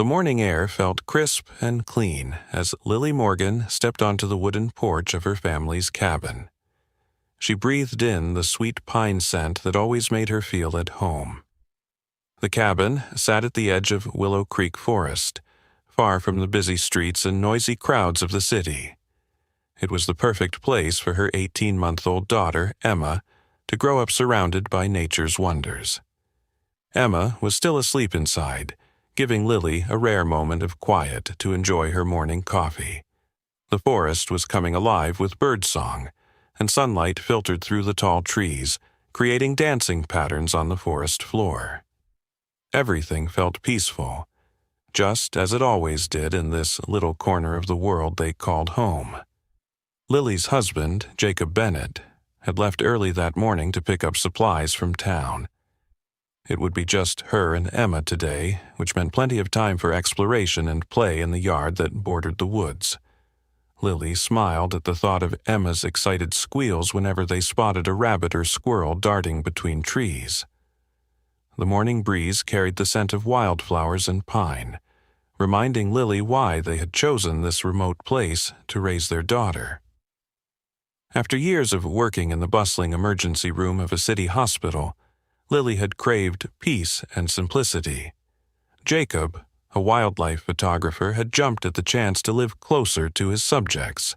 The morning air felt crisp and clean as Lily Morgan stepped onto the wooden porch of her family's cabin. She breathed in the sweet pine scent that always made her feel at home. The cabin sat at the edge of Willow Creek Forest, far from the busy streets and noisy crowds of the city. It was the perfect place for her 18-month-old daughter, Emma, to grow up surrounded by nature's wonders. Emma was still asleep inside, giving Lily a rare moment of quiet to enjoy her morning coffee. The forest was coming alive with birdsong, and sunlight filtered through the tall trees, creating dancing patterns on the forest floor. Everything felt peaceful, just as it always did in this little corner of the world they called home. Lily's husband, Jacob Bennett, had left early that morning to pick up supplies from town. It would be just her and Emma today, which meant plenty of time for exploration and play in the yard that bordered the woods. Lily smiled at the thought of Emma's excited squeals whenever they spotted a rabbit or squirrel darting between trees. The morning breeze carried the scent of wildflowers and pine, reminding Lily why they had chosen this remote place to raise their daughter. After years of working in the bustling emergency room of a city hospital, Lily had craved peace and simplicity. Jacob, a wildlife photographer, had jumped at the chance to live closer to his subjects.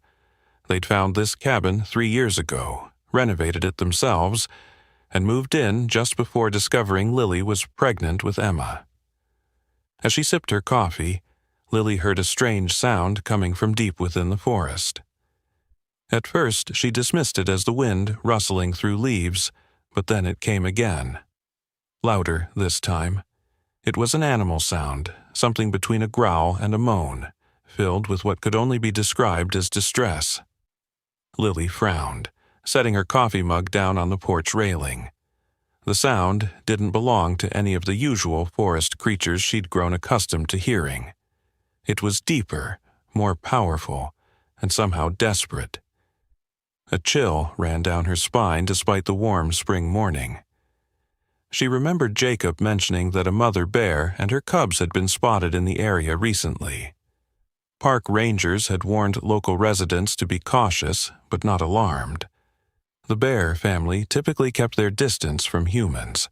They'd found this cabin 3 years ago, renovated it themselves, and moved in just before discovering Lily was pregnant with Emma. As she sipped her coffee, Lily heard a strange sound coming from deep within the forest. At first, she dismissed it as the wind rustling through leaves, but then it came again. Louder this time. It was an animal sound, something between a growl and a moan, filled with what could only be described as distress. Lily frowned, setting her coffee mug down on the porch railing. The sound didn't belong to any of the usual forest creatures she'd grown accustomed to hearing. It was deeper, more powerful, and somehow desperate. A chill ran down her spine despite the warm spring morning. She remembered Jacob mentioning that a mother bear and her cubs had been spotted in the area recently. Park rangers had warned local residents to be cautious, but not alarmed. The bear family typically kept their distance from humans.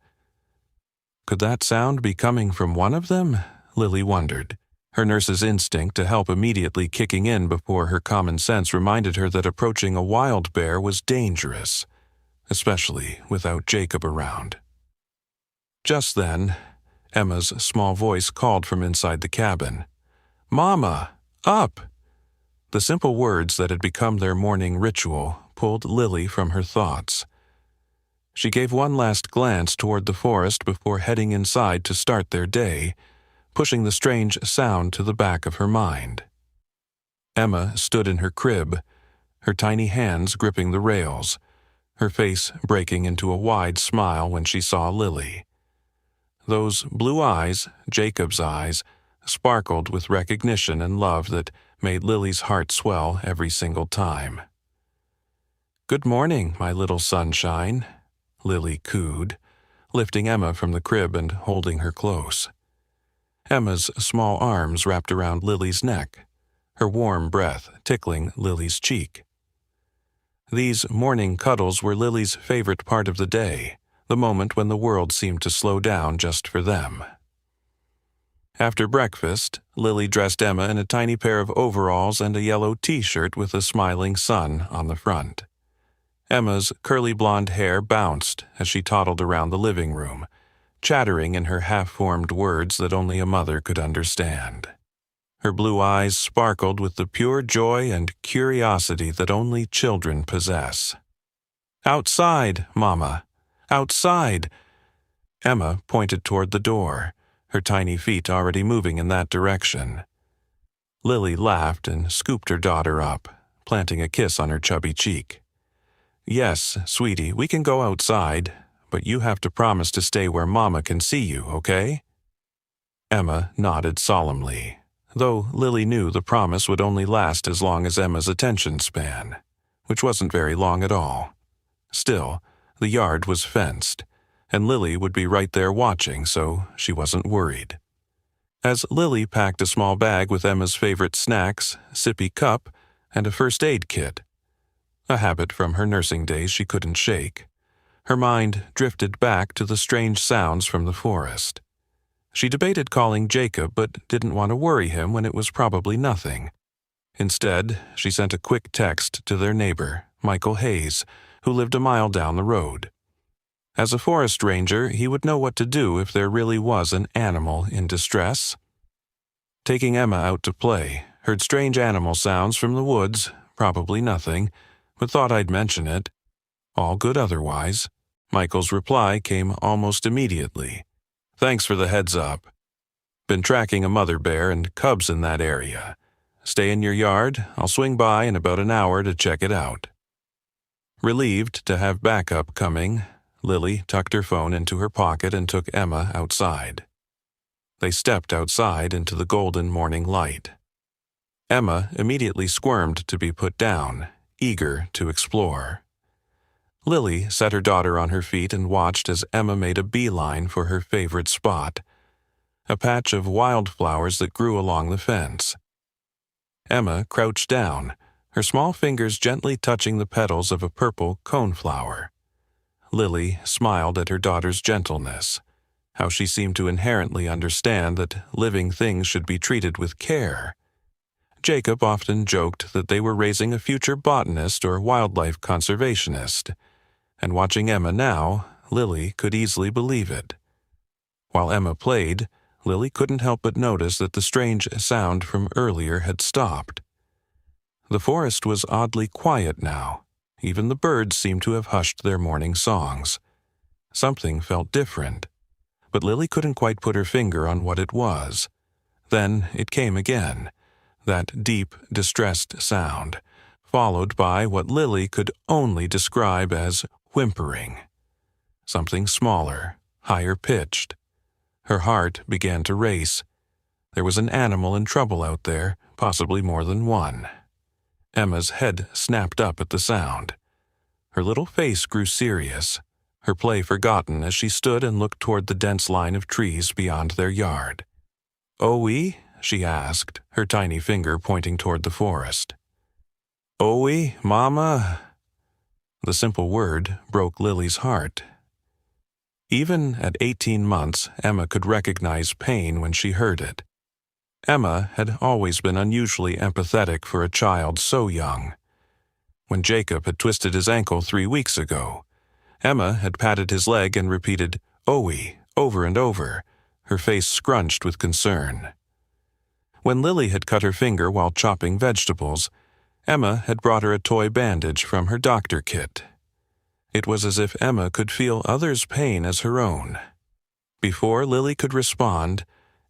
Could that sound be coming from one of them? Lily wondered, her nurse's instinct to help immediately kicking in before her common sense reminded her that approaching a wild bear was dangerous, especially without Jacob around. Just then, Emma's small voice called from inside the cabin. "Mama, up!" The simple words that had become their morning ritual pulled Lily from her thoughts. She gave one last glance toward the forest before heading inside to start their day, pushing the strange sound to the back of her mind. Emma stood in her crib, her tiny hands gripping the rails, her face breaking into a wide smile when she saw Lily. Those blue eyes, Jacob's eyes, sparkled with recognition and love that made Lily's heart swell every single time. "Good morning, my little sunshine," Lily cooed, lifting Emma from the crib and holding her close. Emma's small arms wrapped around Lily's neck, her warm breath tickling Lily's cheek. These morning cuddles were Lily's favorite part of the day, the moment when the world seemed to slow down just for them. After breakfast, Lily dressed Emma in a tiny pair of overalls and a yellow t-shirt with a smiling sun on the front. Emma's curly blonde hair bounced as she toddled around the living room, chattering in her half-formed words that only a mother could understand. Her blue eyes sparkled with the pure joy and curiosity that only children possess. "Outside, Mama! Outside!" Emma pointed toward the door, her tiny feet already moving in that direction. Lily laughed and scooped her daughter up, planting a kiss on her chubby cheek. "Yes, sweetie, we can go outside, but you have to promise to stay where Mama can see you, okay?" Emma nodded solemnly, though Lily knew the promise would only last as long as Emma's attention span, which wasn't very long at all. Still, the yard was fenced, and Lily would be right there watching, so she wasn't worried. as Lily packed a small bag with Emma's favorite snacks, sippy cup, and a first aid kit. A habit from her nursing days she couldn't shake. Her mind drifted back to the strange sounds from the forest. She debated calling Jacob, but didn't want to worry him when it was probably nothing. Instead, she sent a quick text to their neighbor, Michael Hayes, who lived a mile down the road. As a forest ranger, he would know what to do if there really was an animal in distress. Taking Emma out to play, heard strange animal sounds from the woods, probably nothing, but thought I'd mention it. All good otherwise. Michael's reply came almost immediately. Thanks for the heads up. Been tracking a mother bear and cubs in that area. Stay in your yard. I'll swing by in about an hour to check it out. Relieved to have backup coming, Lily tucked her phone into her pocket and took Emma outside. They stepped outside into the golden morning light. Emma immediately squirmed to be put down, eager to explore. Lily set her daughter on her feet and watched as Emma made a beeline for her favorite spot, a patch of wildflowers that grew along the fence. Emma crouched down, her small fingers gently touching the petals of a purple coneflower. Lily smiled at her daughter's gentleness, how she seemed to inherently understand that living things should be treated with care. Jacob often joked that they were raising a future botanist or wildlife conservationist, and watching Emma now, Lily could easily believe it. While Emma played, Lily couldn't help but notice that the strange sound from earlier had stopped. The forest was oddly quiet now. Even the birds seemed to have hushed their morning songs. Something felt different, but Lily couldn't quite put her finger on what it was. Then it came again, that deep, distressed sound, followed by what Lily could only describe as whimpering. Something smaller, higher pitched. Her heart began to race. There was an animal in trouble out there, possibly more than one. Emma's head snapped up at the sound. Her little face grew serious, her play forgotten as she stood and looked toward the dense line of trees beyond their yard. "Owie?" she asked, her tiny finger pointing toward the forest. "Owie, Mama?" The simple word broke Lily's heart. Even at 18 months, Emma could recognize pain when she heard it. Emma had always been unusually empathetic for a child so young. When Jacob had twisted his ankle 3 weeks ago, Emma had patted his leg and repeated, "Owie," over and over, her face scrunched with concern. When Lily had cut her finger while chopping vegetables, Emma had brought her a toy bandage from her doctor kit. It was as if Emma could feel others' pain as her own. Before Lily could respond,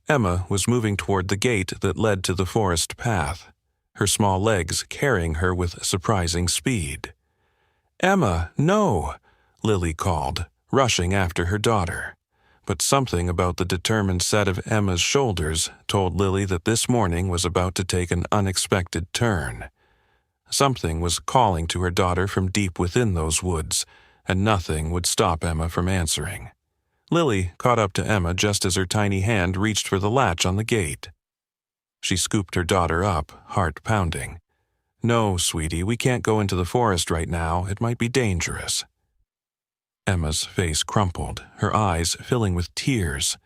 Emma was moving toward the gate that led to the forest path, her small legs carrying her with surprising speed. "Emma, no!" Lily called, rushing after her daughter. But something about the determined set of Emma's shoulders told Lily that this morning was about to take an unexpected turn. Something was calling to her daughter from deep within those woods, and nothing would stop Emma from answering. Lily caught up to Emma just as her tiny hand reached for the latch on the gate. She scooped her daughter up, heart pounding. "No, sweetie, we can't go into the forest right now. It might be dangerous." Emma's face crumpled, her eyes filling with tears.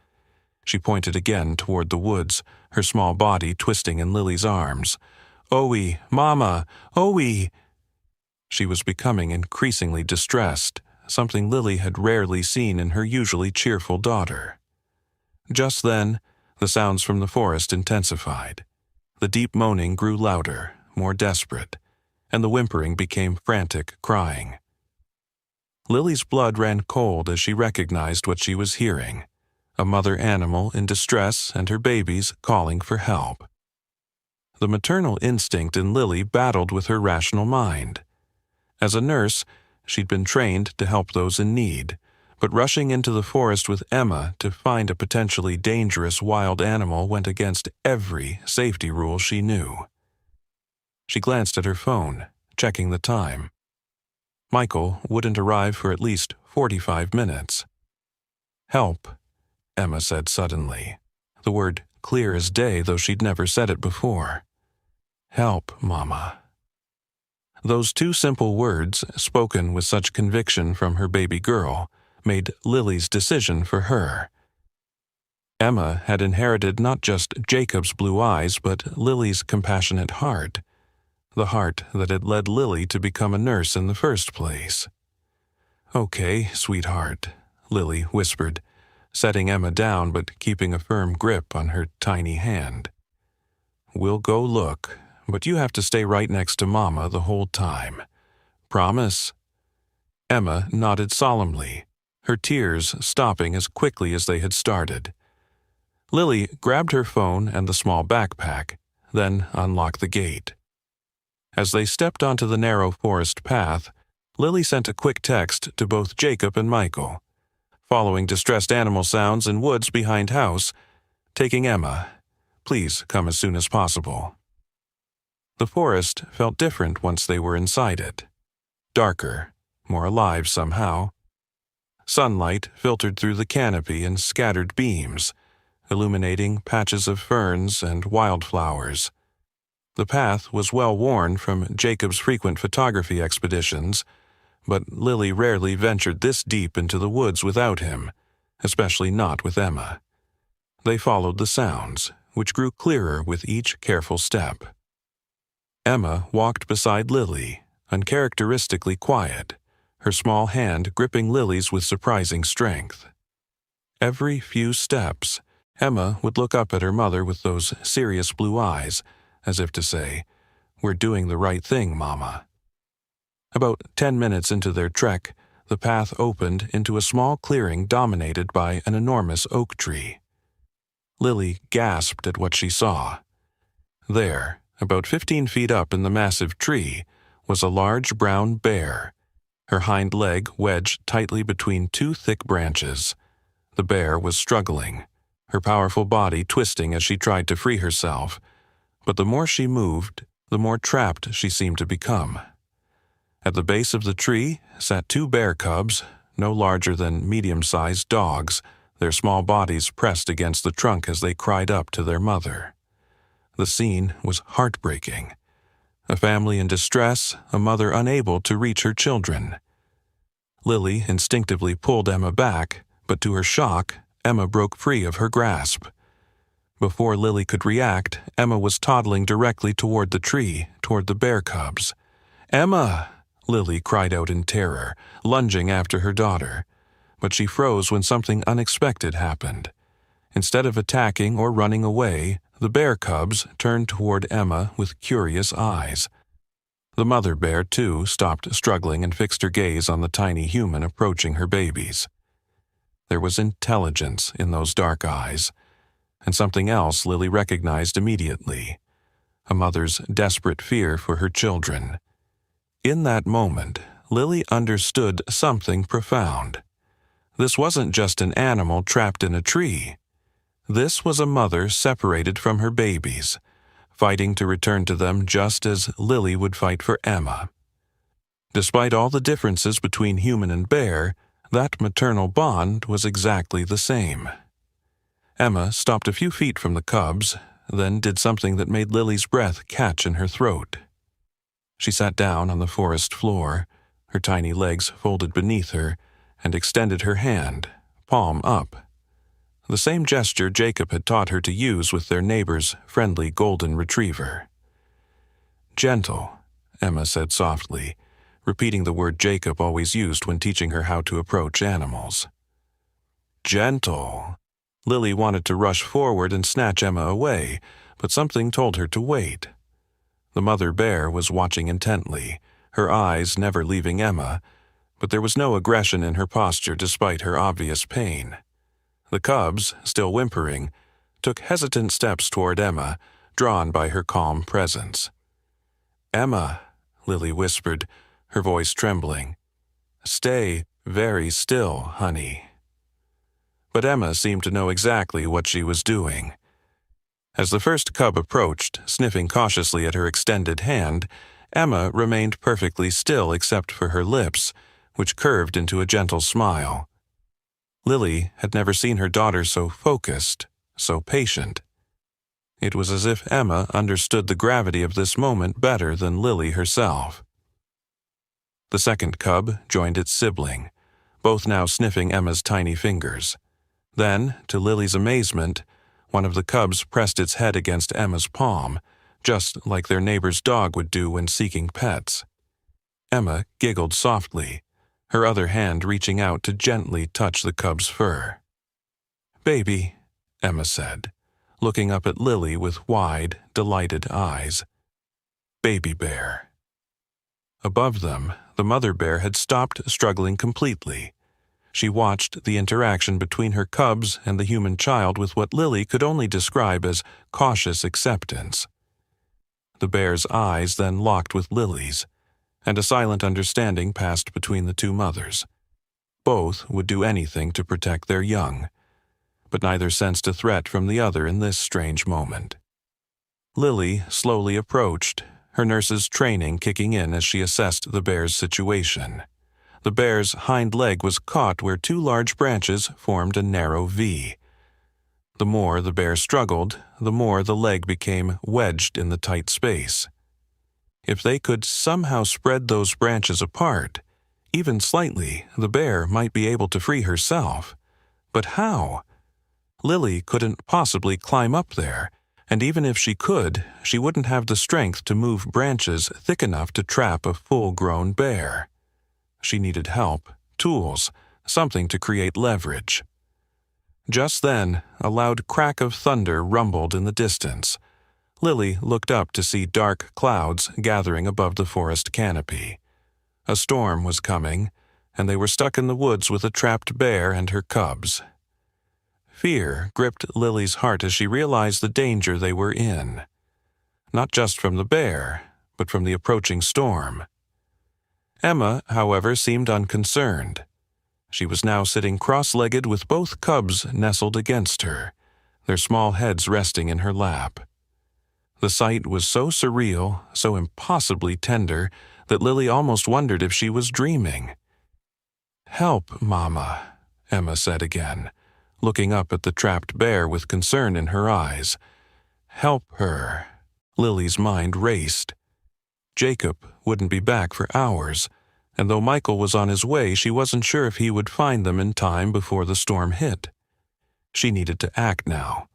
She pointed again toward the woods, her small body twisting in Lily's arms. "Owie, Mama, Owie!" She was becoming increasingly distressed, something Lily had rarely seen in her usually cheerful daughter. Just then, the sounds from the forest intensified. The deep moaning grew louder, more desperate, and the whimpering became frantic crying. Lily's blood ran cold as she recognized what she was hearing, a mother animal in distress and her babies calling for help. The maternal instinct in Lily battled with her rational mind. As a nurse, she'd been trained to help those in need, but rushing into the forest with Emma to find a potentially dangerous wild animal went against every safety rule she knew. She glanced at her phone, checking the time. Michael wouldn't arrive for at least 45 minutes. "Help," Emma said suddenly. The word clear as day, though she'd never said it before. "Help, Mama." Those two simple words, spoken with such conviction from her baby girl, made Lily's decision for her. Emma had inherited not just Jacob's blue eyes, but Lily's compassionate heart, the heart that had led Lily to become a nurse in the first place. "Okay, sweetheart," Lily whispered, setting Emma down but keeping a firm grip on her tiny hand. "We'll go look, but you have to stay right next to Mama the whole time. Promise?" Emma nodded solemnly, her tears stopping as quickly as they had started. Lily grabbed her phone and the small backpack, then unlocked the gate. As they stepped onto the narrow forest path, Lily sent a quick text to both Jacob and Michael, following distressed animal sounds in woods behind house, taking Emma. Please come as soon as possible. The forest felt different once they were inside it. Darker, more alive somehow. Sunlight filtered through the canopy in scattered beams, illuminating patches of ferns and wildflowers. The path was well worn from Jacob's frequent photography expeditions, but Lily rarely ventured this deep into the woods without him, especially not with Emma. They followed the sounds, which grew clearer with each careful step. Emma walked beside Lily, uncharacteristically quiet, her small hand gripping Lily's with surprising strength. Every few steps, Emma would look up at her mother with those serious blue eyes, as if to say, "We're doing the right thing, Mama." About 10 minutes into their trek, the path opened into a small clearing dominated by an enormous oak tree. Lily gasped at what she saw. There, about 15 feet up in the massive tree, was a large brown bear, her hind leg wedged tightly between two thick branches. The bear was struggling, her powerful body twisting as she tried to free herself, but the more she moved, the more trapped she seemed to become. At the base of the tree sat two bear cubs, no larger than medium-sized dogs, their small bodies pressed against the trunk as they cried up to their mother. The scene was heartbreaking. A family in distress, a mother unable to reach her children. Lily instinctively pulled Emma back, but to her shock, Emma broke free of her grasp. Before Lily could react, Emma was toddling directly toward the tree, toward the bear cubs. "Emma!" Lily cried out in terror, lunging after her daughter. But she froze when something unexpected happened. Instead of attacking or running away, the bear cubs turned toward Emma with curious eyes. The mother bear, too, stopped struggling and fixed her gaze on the tiny human approaching her babies. There was intelligence in those dark eyes, and something else Lily recognized immediately, a mother's desperate fear for her children. In that moment, Lily understood something profound. This wasn't just an animal trapped in a tree. This was a mother separated from her babies, fighting to return to them just as Lily would fight for Emma. Despite all the differences between human and bear, that maternal bond was exactly the same. Emma stopped a few feet from the cubs, then did something that made Lily's breath catch in her throat. She sat down on the forest floor, her tiny legs folded beneath her, and extended her hand, palm up. The same gesture Jacob had taught her to use with their neighbor's friendly golden retriever. "Gentle," Emma said softly, repeating the word Jacob always used when teaching her how to approach animals. "Gentle." Lily wanted to rush forward and snatch Emma away, but something told her to wait. The mother bear was watching intently, her eyes never leaving Emma, but there was no aggression in her posture despite her obvious pain. The cubs, still whimpering, took hesitant steps toward Emma, drawn by her calm presence. "Emma," Lily whispered, her voice trembling. "Stay very still, honey." But Emma seemed to know exactly what she was doing. As the first cub approached, sniffing cautiously at her extended hand, Emma remained perfectly still except for her lips, which curved into a gentle smile. Lily had never seen her daughter so focused, so patient. It was as if Emma understood the gravity of this moment better than Lily herself. The second cub joined its sibling, both now sniffing Emma's tiny fingers. Then, to Lily's amazement, one of the cubs pressed its head against Emma's palm, just like their neighbor's dog would do when seeking pets. Emma giggled softly, her other hand reaching out to gently touch the cub's fur. "Baby," Emma said, looking up at Lily with wide, delighted eyes. "Baby bear." Above them, the mother bear had stopped struggling completely. She watched the interaction between her cubs and the human child with what Lily could only describe as cautious acceptance. The bear's eyes then locked with Lily's, and a silent understanding passed between the two mothers. Both would do anything to protect their young, but neither sensed a threat from the other in this strange moment. Lily slowly approached, her nurse's training kicking in as she assessed the bear's situation. The bear's hind leg was caught where two large branches formed a narrow V. The more the bear struggled, the more the leg became wedged in the tight space. If they could somehow spread those branches apart, even slightly, the bear might be able to free herself. But how? Lily couldn't possibly climb up there, and even if she could, she wouldn't have the strength to move branches thick enough to trap a full-grown bear. She needed help, tools, something to create leverage. Just then, a loud crack of thunder rumbled in the distance. Lily looked up to see dark clouds gathering above the forest canopy. A storm was coming, and they were stuck in the woods with a trapped bear and her cubs. Fear gripped Lily's heart as she realized the danger they were in. Not just from the bear, but from the approaching storm. Emma, however, seemed unconcerned. She was now sitting cross-legged with both cubs nestled against her, their small heads resting in her lap. The sight was so surreal, so impossibly tender, that Lily almost wondered if she was dreaming. "Help, Mama," Emma said again, looking up at the trapped bear with concern in her eyes. "Help her." Lily's mind raced. Jacob wouldn't be back for hours, and though Michael was on his way, she wasn't sure if he would find them in time before the storm hit. She needed to act now.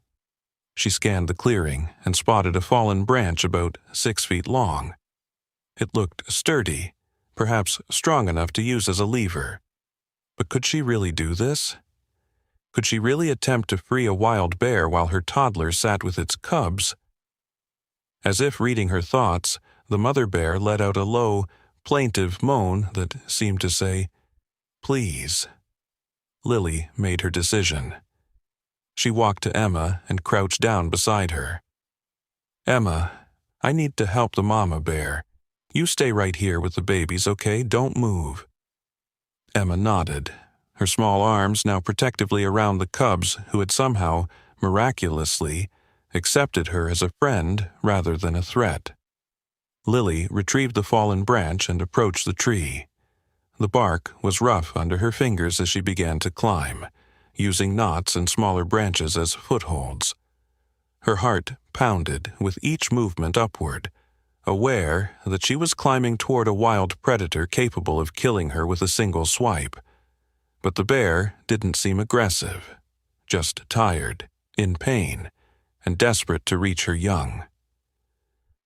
She scanned the clearing and spotted a fallen branch about 6 feet long. It looked sturdy, perhaps strong enough to use as a lever. But could she really do this? Could she really attempt to free a wild bear while her toddler sat with its cubs? As if reading her thoughts, the mother bear let out a low, plaintive moan that seemed to say, "Please." Lily made her decision. She walked to Emma and crouched down beside her. "Emma, I need to help the mama bear. You stay right here with the babies, okay? Don't move." Emma nodded, her small arms now protectively around the cubs who had somehow, miraculously, accepted her as a friend rather than a threat. Lily retrieved the fallen branch and approached the tree. The bark was rough under her fingers as she began to climb, using knots and smaller branches as footholds. Her heart pounded with each movement upward, aware that she was climbing toward a wild predator capable of killing her with a single swipe. But the bear didn't seem aggressive, just tired, in pain, and desperate to reach her young.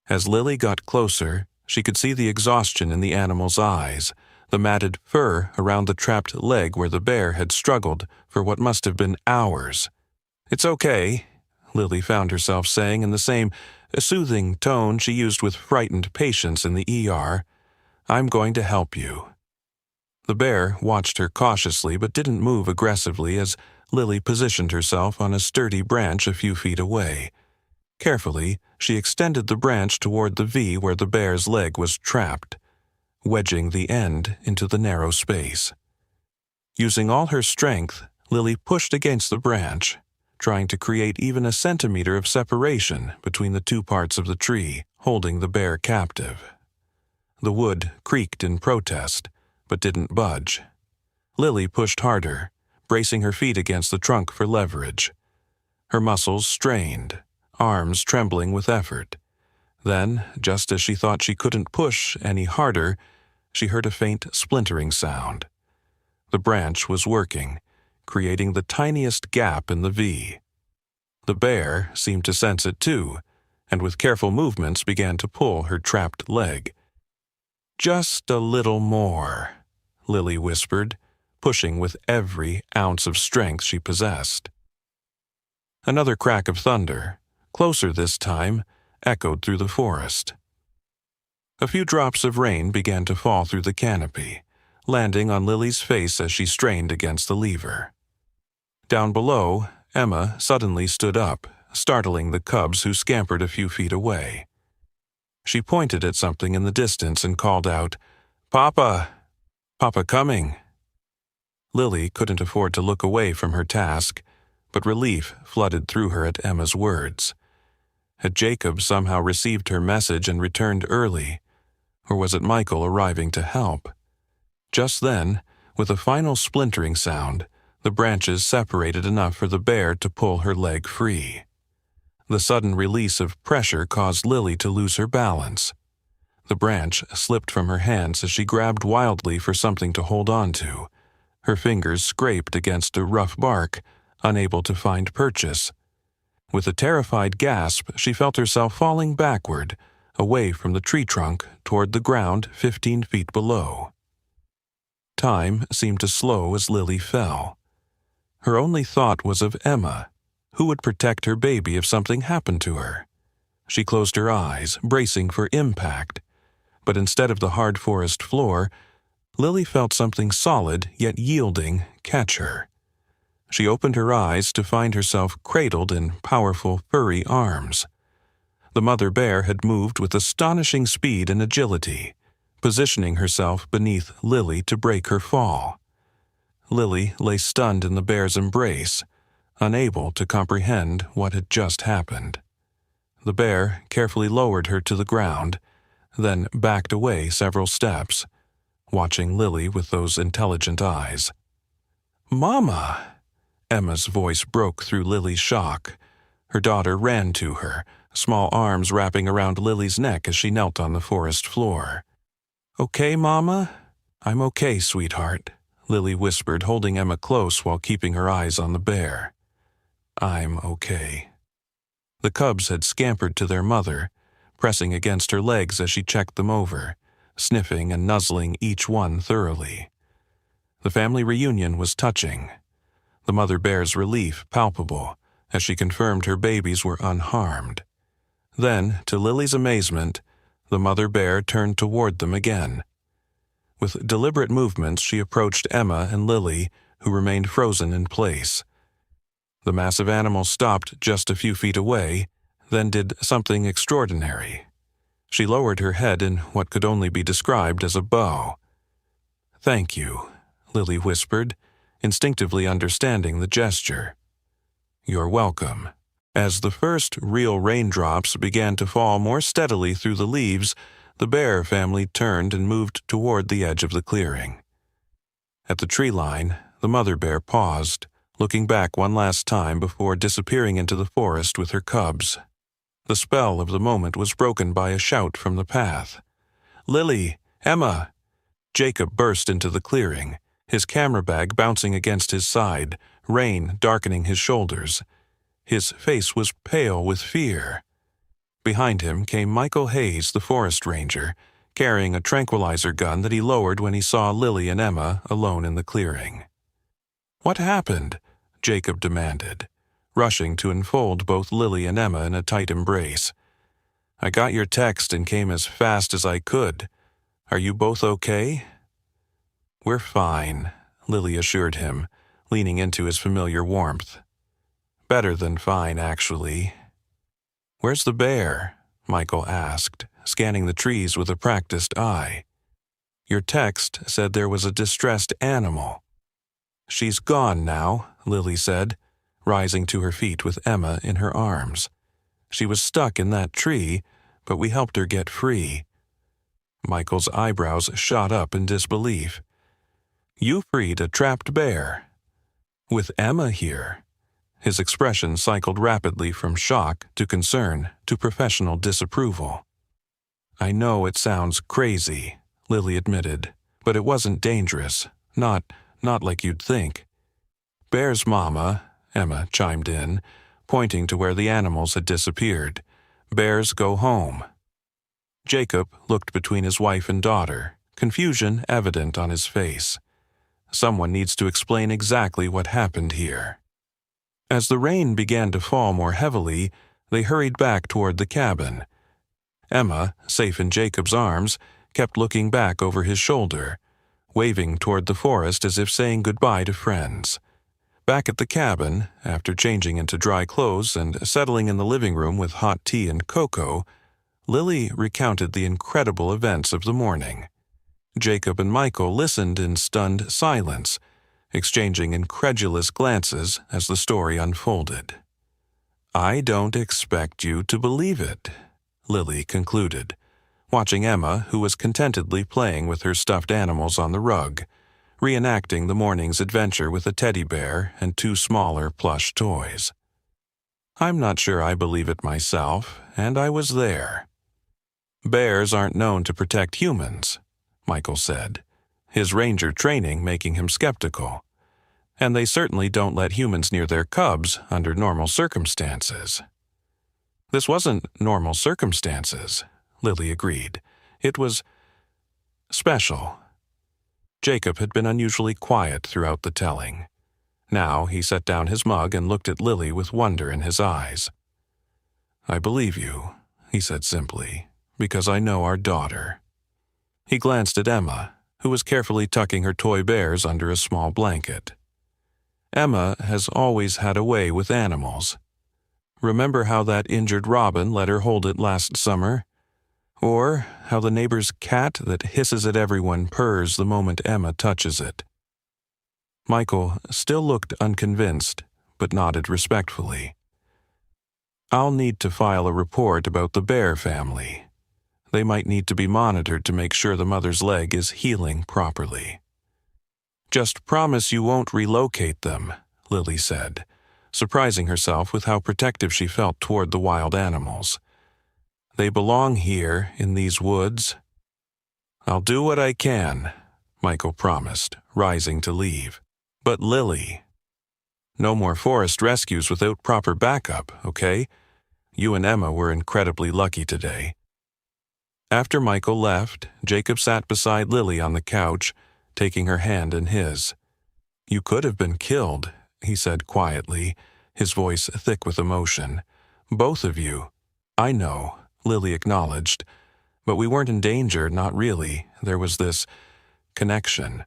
As Lily got closer, she could see the exhaustion in the animal's eyes, the matted fur around the trapped leg where the bear had struggled for what must have been hours. "It's okay," Lily found herself saying in the same soothing tone she used with frightened patients in the ER. "I'm going to help you." The bear watched her cautiously but didn't move aggressively as Lily positioned herself on a sturdy branch a few feet away. Carefully, she extended the branch toward the V where the bear's leg was trapped, wedging the end into the narrow space. Using all her strength, Lily pushed against the branch, trying to create even a centimeter of separation between the two parts of the tree, holding the bear captive. The wood creaked in protest, but didn't budge. Lily pushed harder, bracing her feet against the trunk for leverage. Her muscles strained, arms trembling with effort. Then, just as she thought she couldn't push any harder, she heard a faint splintering sound. The branch was working, creating the tiniest gap in the V. The bear seemed to sense it too, and with careful movements began to pull her trapped leg. "Just a little more," Lily whispered, pushing with every ounce of strength she possessed. Another crack of thunder, closer this time, echoed through the forest. A few drops of rain began to fall through the canopy, landing on Lily's face as she strained against the lever. Down below, Emma suddenly stood up, startling the cubs who scampered a few feet away. She pointed at something in the distance and called out, "Papa! Papa coming!" Lily couldn't afford to look away from her task, but relief flooded through her at Emma's words. Had Jacob somehow received her message and returned early, or was it Michael arriving to help? Just then, with a final splintering sound, the branches separated enough for the bear to pull her leg free. The sudden release of pressure caused Lily to lose her balance. The branch slipped from her hands as she grabbed wildly for something to hold on to. Her fingers scraped against a rough bark, unable to find purchase. With a terrified gasp, she felt herself falling backward, away from the tree trunk toward the ground 15 feet below. Time seemed to slow as Lily fell. Her only thought was of Emma. Who would protect her baby if something happened to her? She closed her eyes, bracing for impact. But instead of the hard forest floor, Lily felt something solid yet yielding catch her. She opened her eyes to find herself cradled in powerful, furry arms. The mother bear had moved with astonishing speed and agility, positioning herself beneath Lily to break her fall. Lily lay stunned in the bear's embrace, unable to comprehend what had just happened. The bear carefully lowered her to the ground, then backed away several steps, watching Lily with those intelligent eyes. "Mama!" Emma's voice broke through Lily's shock. Her daughter ran to her, small arms wrapping around Lily's neck as she knelt on the forest floor. "Okay, Mama?" "I'm okay, sweetheart," Lily whispered, holding Emma close while keeping her eyes on the bear. "I'm okay." The cubs had scampered to their mother, pressing against her legs as she checked them over, sniffing and nuzzling each one thoroughly. The family reunion was touching. The mother bear's relief palpable as she confirmed her babies were unharmed. Then, to Lily's amazement, the mother bear turned toward them again. With deliberate movements, she approached Emma and Lily, who remained frozen in place. The massive animal stopped just a few feet away, then did something extraordinary. She lowered her head in what could only be described as a bow. "Thank you," Lily whispered, instinctively understanding the gesture. "You're welcome." As the first real raindrops began to fall more steadily through the leaves, the bear family turned and moved toward the edge of the clearing. At the tree line, the mother bear paused, looking back one last time before disappearing into the forest with her cubs. The spell of the moment was broken by a shout from the path. "Lily! Emma!" Jacob burst into the clearing, his camera bag bouncing against his side, rain darkening his shoulders. His face was pale with fear. Behind him came Michael Hayes, the forest ranger, carrying a tranquilizer gun that he lowered when he saw Lily and Emma alone in the clearing. "What happened?" Jacob demanded, rushing to enfold both Lily and Emma in a tight embrace. "I got your text and came as fast as I could. Are you both okay?" "We're fine," Lily assured him, leaning into his familiar warmth. "Better than fine, actually." "Where's the bear?" Michael asked, scanning the trees with a practiced eye. "Your text said there was a distressed animal." "She's gone now," Lily said, rising to her feet with Emma in her arms. "She was stuck in that tree, but we helped her get free." Michael's eyebrows shot up in disbelief. "You freed a trapped bear?" "With Emma here." His expression cycled rapidly from shock to concern to professional disapproval. "I know it sounds crazy," Lily admitted, "but it wasn't dangerous. Not like you'd think." "Bear's mama," Emma chimed in, pointing to where the animals had disappeared. "Bears go home." Jacob looked between his wife and daughter, confusion evident on his face. Someone needs to explain exactly what happened here. As the rain began to fall more heavily, they hurried back toward the cabin. Emma, safe in Jacob's arms, kept looking back over his shoulder, waving toward the forest as if saying goodbye to friends. Back at the cabin, after changing into dry clothes and settling in the living room with hot tea and cocoa, Lily recounted the incredible events of the morning. Jacob and Michael listened in stunned silence, exchanging incredulous glances as the story unfolded. "I don't expect you to believe it," Lily concluded, watching Emma, who was contentedly playing with her stuffed animals on the rug, reenacting the morning's adventure with a teddy bear and 2 smaller plush toys. "I'm not sure I believe it myself, and I was there." "Bears aren't known to protect humans," Michael said, his ranger training making him skeptical. "And they certainly don't let humans near their cubs under normal circumstances." "This wasn't normal circumstances," Lily agreed. "It was special." Jacob had been unusually quiet throughout the telling. Now he set down his mug and looked at Lily with wonder in his eyes. "I believe you," he said simply, "because I know our daughter." He glanced at Emma, who was carefully tucking her toy bears under a small blanket. "Emma has always had a way with animals. Remember how that injured robin let her hold it last summer? Or how the neighbor's cat that hisses at everyone purrs the moment Emma touches it?" Michael still looked unconvinced, but nodded respectfully. "I'll need to file a report about the bear family. They might need to be monitored to make sure the mother's leg is healing properly." "Just promise you won't relocate them," Lily said, surprising herself with how protective she felt toward the wild animals. "They belong here, in these woods." "I'll do what I can," Michael promised, rising to leave. "But Lily, no more forest rescues without proper backup, okay? You and Emma were incredibly lucky today." After Michael left, Jacob sat beside Lily on the couch, taking her hand in his. "You could have been killed," he said quietly, his voice thick with emotion. "Both of you." "I know," Lily acknowledged. "But we weren't in danger, not really. There was this connection.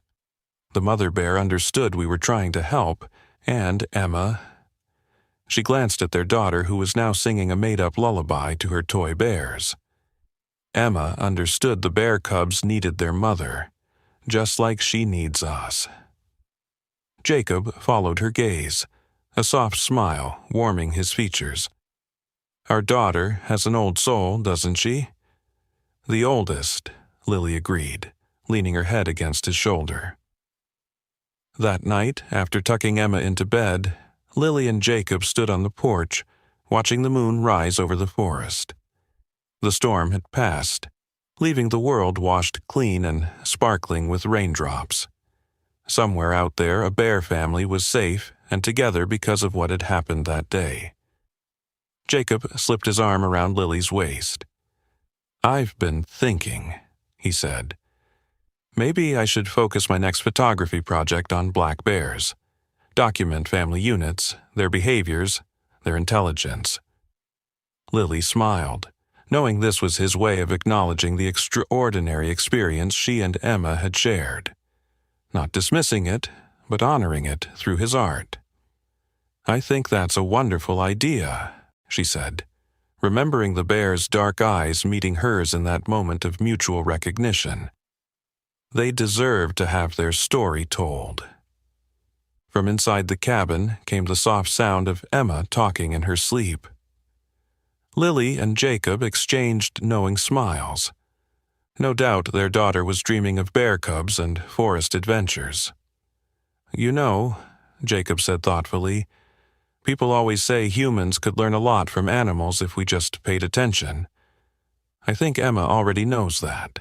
The mother bear understood we were trying to help, and Emma—" She glanced at their daughter, who was now singing a made-up lullaby to her toy bears. "Emma understood the bear cubs needed their mother, just like she needs us." Jacob followed her gaze, a soft smile warming his features. "Our daughter has an old soul, doesn't she?" "The oldest," Lily agreed, leaning her head against his shoulder. That night, after tucking Emma into bed, Lily and Jacob stood on the porch, watching the moon rise over the forest. The storm had passed, leaving the world washed clean and sparkling with raindrops. Somewhere out there, a bear family was safe and together because of what had happened that day. Jacob slipped his arm around Lily's waist. "I've been thinking," he said. "Maybe I should focus my next photography project on black bears. Document family units, their behaviors, their intelligence." Lily smiled, knowing this was his way of acknowledging the extraordinary experience she and Emma had shared. Not dismissing it, but honoring it through his art. "I think that's a wonderful idea," she said, remembering the bear's dark eyes meeting hers in that moment of mutual recognition. They deserve to have their story told. From inside the cabin came the soft sound of Emma talking in her sleep. Lily and Jacob exchanged knowing smiles. No doubt their daughter was dreaming of bear cubs and forest adventures. "You know," Jacob said thoughtfully, People always say humans could learn a lot from animals if we just paid attention. I think Emma already knows that."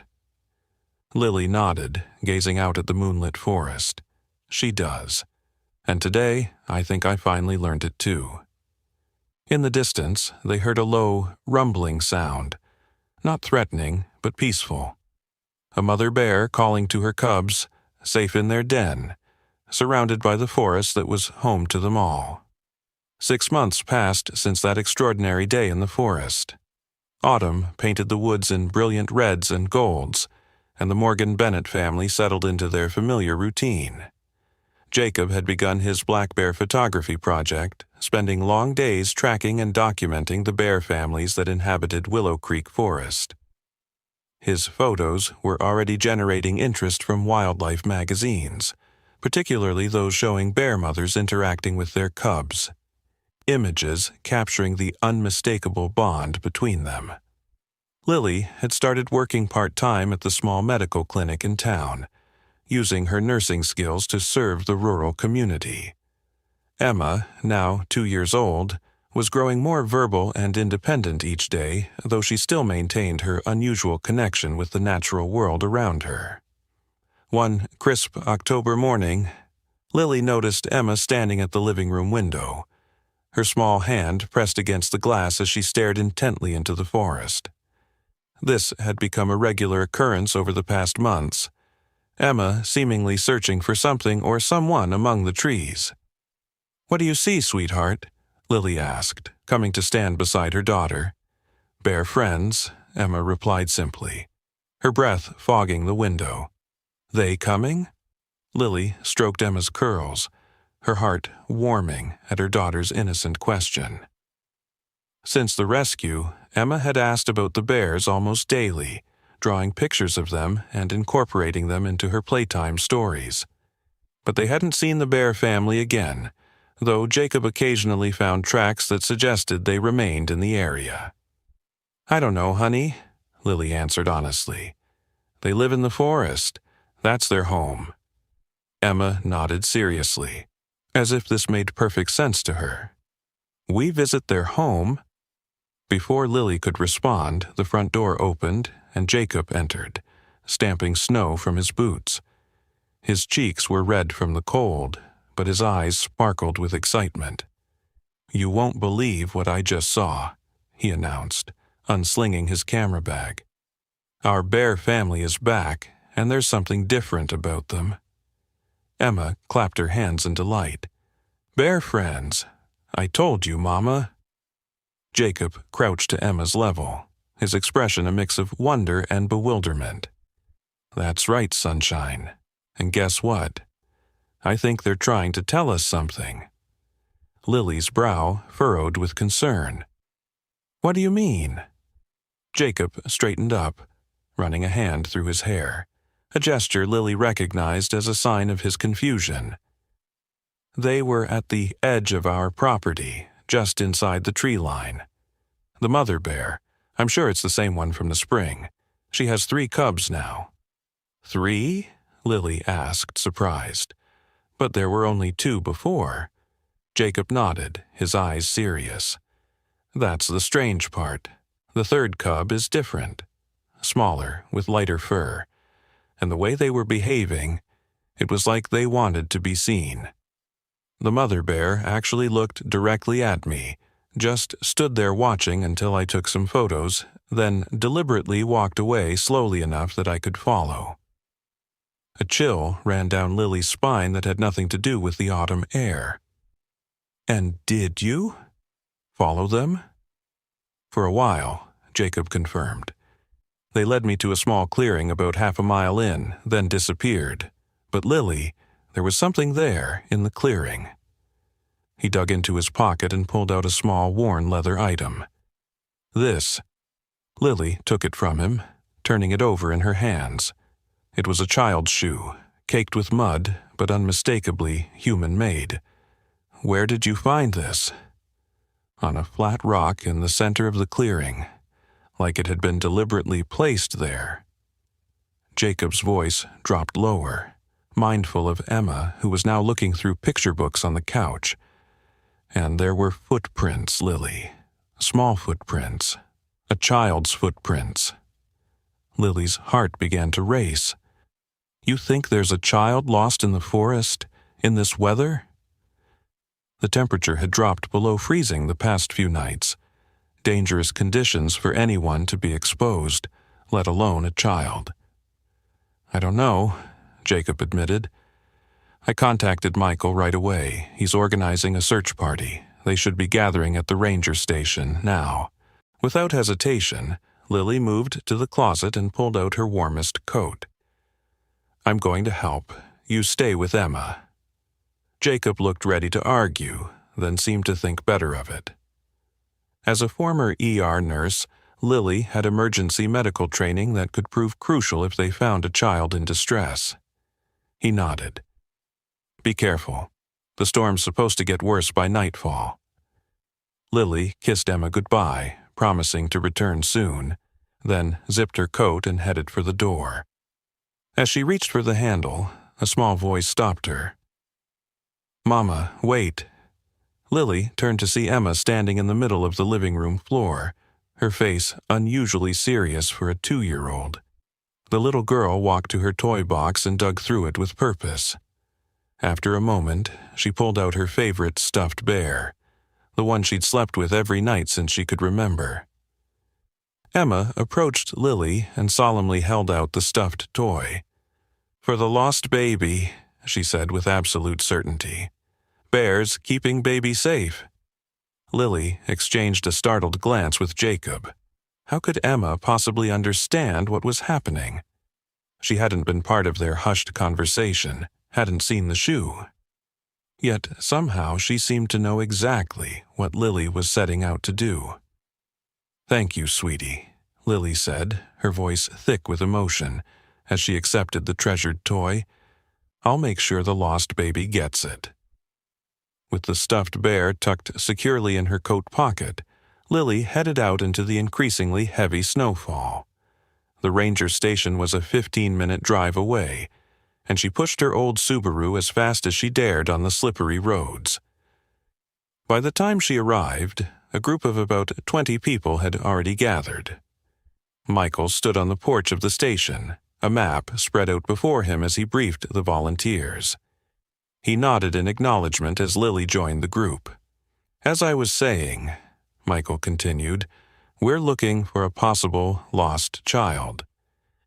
Lily nodded, gazing out at the moonlit forest. "She does. And today, I think I finally learned it too." In the distance, they heard a low, rumbling sound. Not threatening, but peaceful. A mother bear calling to her cubs, safe in their den, surrounded by the forest that was home to them all. 6 months passed since that extraordinary day in the forest. Autumn painted the woods in brilliant reds and golds, and the Morgan Bennett family settled into their familiar routine. Jacob had begun his black bear photography project, spending long days tracking and documenting the bear families that inhabited Willow Creek Forest. His photos were already generating interest from wildlife magazines, particularly those showing bear mothers interacting with their cubs. Images capturing the unmistakable bond between them. Lily had started working part-time at the small medical clinic in town, using her nursing skills to serve the rural community. Emma, now 2 years old, was growing more verbal and independent each day, though she still maintained her unusual connection with the natural world around her. One crisp October morning, Lily noticed Emma standing at the living room window, her small hand pressed against the glass as she stared intently into the forest. This had become a regular occurrence over the past months, Emma seemingly searching for something or someone among the trees. "What do you see, sweetheart?" Lily asked, coming to stand beside her daughter. "Bear friends," Emma replied simply, her breath fogging the window. "They coming?" Lily stroked Emma's curls, her heart warming at her daughter's innocent question. Since the rescue, Emma had asked about the bears almost daily, drawing pictures of them and incorporating them into her playtime stories. But they hadn't seen the bear family again, though Jacob occasionally found tracks that suggested they remained in the area. "I don't know, honey," Lily answered honestly. "They live in the forest. That's their home." Emma nodded seriously, as if this made perfect sense to her. "We visit their home?" Before Lily could respond, the front door opened and Jacob entered, stamping snow from his boots. His cheeks were red from the cold, but his eyes sparkled with excitement. "You won't believe what I just saw," he announced, unslinging his camera bag. "Our bear family is back, and there's something different about them." Emma clapped her hands in delight. "Bear friends! I told you, Mama." Jacob crouched to Emma's level, his expression a mix of wonder and bewilderment. "That's right, sunshine. And guess what? I think they're trying to tell us something." Lily's brow furrowed with concern. "What do you mean?" Jacob straightened up, running a hand through his hair, a gesture Lily recognized as a sign of his confusion. "They were at the edge of our property, just inside the tree line. The mother bear, I'm sure it's the same one from the spring. She has 3 cubs now." "3?" Lily asked, surprised. "But there were only 2 before." Jacob nodded, his eyes serious. "That's the strange part. The 3rd cub is different. Smaller, with lighter fur. And the way they were behaving, it was like they wanted to be seen. The mother bear actually looked directly at me, just stood there watching until I took some photos, then deliberately walked away slowly enough that I could follow." A chill ran down Lily's spine that had nothing to do with the autumn air. "And did you follow them?" "For a while," Jacob confirmed. "They led me to a small clearing about half a mile in, then disappeared. But Lily, there was something there in the clearing." He dug into his pocket and pulled out a small worn leather item. "This." Lily took it from him, turning it over in her hands. It was a child's shoe, caked with mud, but unmistakably human-made. "Where did you find this?" "On a flat rock in the center of the clearing, like it had been deliberately placed there." Jacob's voice dropped lower, mindful of Emma, who was now looking through picture books on the couch. And there were footprints, Lily. Small footprints. A child's footprints. Lily's heart began to race. You think there's a child lost in the forest, in this weather? The temperature had dropped below freezing the past few nights. Dangerous conditions for anyone to be exposed, let alone a child. I don't know, Jacob admitted. I contacted Michael right away. He's organizing a search party. They should be gathering at the ranger station now. Without hesitation, Lily moved to the closet and pulled out her warmest coat. I'm going to help. You stay with Emma. Jacob looked ready to argue, then seemed to think better of it. As a former ER nurse, Lily had emergency medical training that could prove crucial if they found a child in distress. He nodded. Be careful. The storm's supposed to get worse by nightfall. Lily kissed Emma goodbye, promising to return soon, then zipped her coat and headed for the door. As she reached for the handle, a small voice stopped her. Mama, wait. Lily turned to see Emma standing in the middle of the living room floor, her face unusually serious for a 2-year-old. The little girl walked to her toy box and dug through it with purpose. After a moment, she pulled out her favorite stuffed bear, the one she'd slept with every night since she could remember. Emma approached Lily and solemnly held out the stuffed toy. For the lost baby, she said with absolute certainty. Bears keeping baby safe. Lily exchanged a startled glance with Jacob. How could Emma possibly understand what was happening? She hadn't been part of their hushed conversation, hadn't seen the shoe. Yet somehow she seemed to know exactly what Lily was setting out to do. Thank you, sweetie, Lily said, her voice thick with emotion, as she accepted the treasured toy. I'll make sure the lost baby gets it. With the stuffed bear tucked securely in her coat pocket, Lily headed out into the increasingly heavy snowfall. The ranger station was a 15-minute drive away, and she pushed her old Subaru as fast as she dared on the slippery roads. By the time she arrived, a group of about 20 people had already gathered. Michael stood on the porch of the station, a map spread out before him as he briefed the volunteers. He nodded in acknowledgement as Lily joined the group. As I was saying, Michael continued, we're looking for a possible lost child.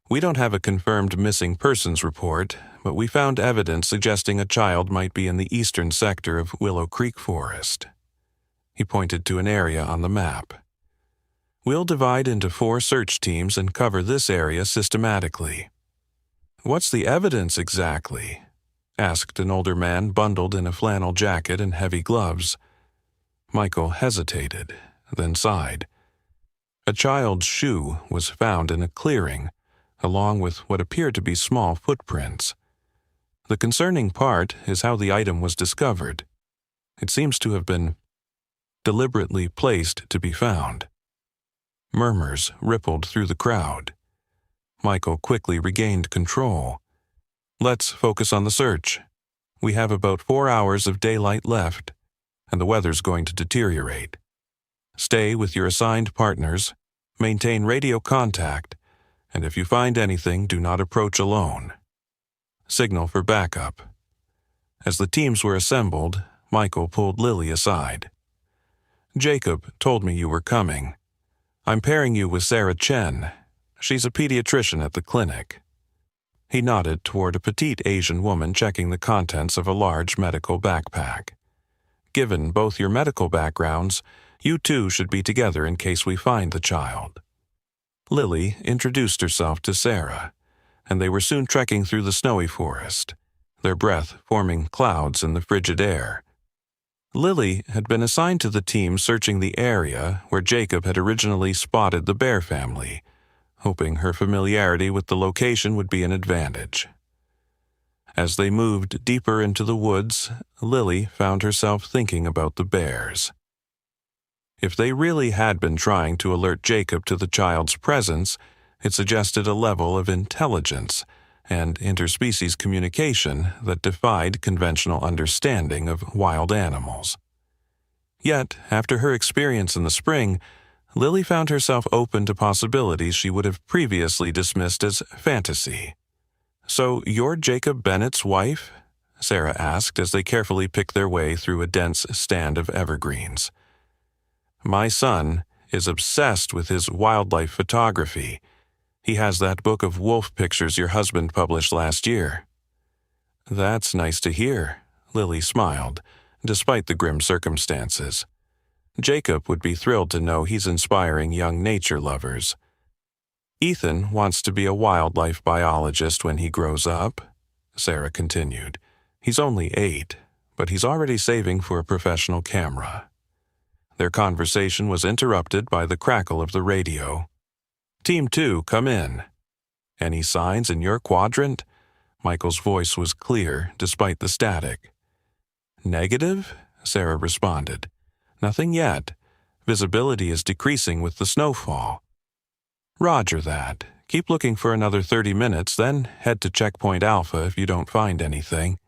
We don't have a confirmed missing persons report, but we found evidence suggesting a child might be in the eastern sector of Willow Creek Forest. He pointed to an area on the map. We'll divide into 4 search teams and cover this area systematically. What's the evidence exactly? Asked an older man bundled in a flannel jacket and heavy gloves. Michael hesitated, then sighed. A child's shoe was found in a clearing, along with what appeared to be small footprints. The concerning part is how the item was discovered. It seems to have been deliberately placed to be found. Murmurs rippled through the crowd. Michael quickly regained control. Let's focus on the search. We have about 4 hours of daylight left, and the weather's going to deteriorate. Stay with your assigned partners, maintain radio contact, and if you find anything, do not approach alone. Signal for backup. As the teams were assembled, Michael pulled Lily aside. Jacob told me you were coming. I'm pairing you with Sarah Chen. She's a pediatrician at the clinic. He nodded toward a petite Asian woman checking the contents of a large medical backpack. Given both your medical backgrounds, you two should be together in case we find the child. Lily introduced herself to Sarah, and they were soon trekking through the snowy forest, their breath forming clouds in the frigid air. Lily had been assigned to the team searching the area where Jacob had originally spotted the bear family, hoping her familiarity with the location would be an advantage. As they moved deeper into the woods, Lily found herself thinking about the bears. If they really had been trying to alert Jacob to the child's presence, it suggested a level of intelligence and interspecies communication that defied conventional understanding of wild animals. Yet, after her experience in the spring, Lily found herself open to possibilities she would have previously dismissed as fantasy. "So you're Jacob Bennett's wife?" Sarah asked as they carefully picked their way through a dense stand of evergreens. "My son is obsessed with his wildlife photography. He has that book of wolf pictures your husband published last year." "That's nice to hear," Lily smiled, despite the grim circumstances. Jacob would be thrilled to know he's inspiring young nature lovers. "Ethan wants to be a wildlife biologist when he grows up," Sarah continued. "He's only 8, but he's already saving for a professional camera." Their conversation was interrupted by the crackle of the radio. "Team 2, come in." "Any signs in your quadrant?" Michael's voice was clear despite the static. "Negative?" Sarah responded. "Nothing yet. Visibility is decreasing with the snowfall." "Roger that. Keep looking for another 30 minutes, then head to Checkpoint Alpha if you don't find anything."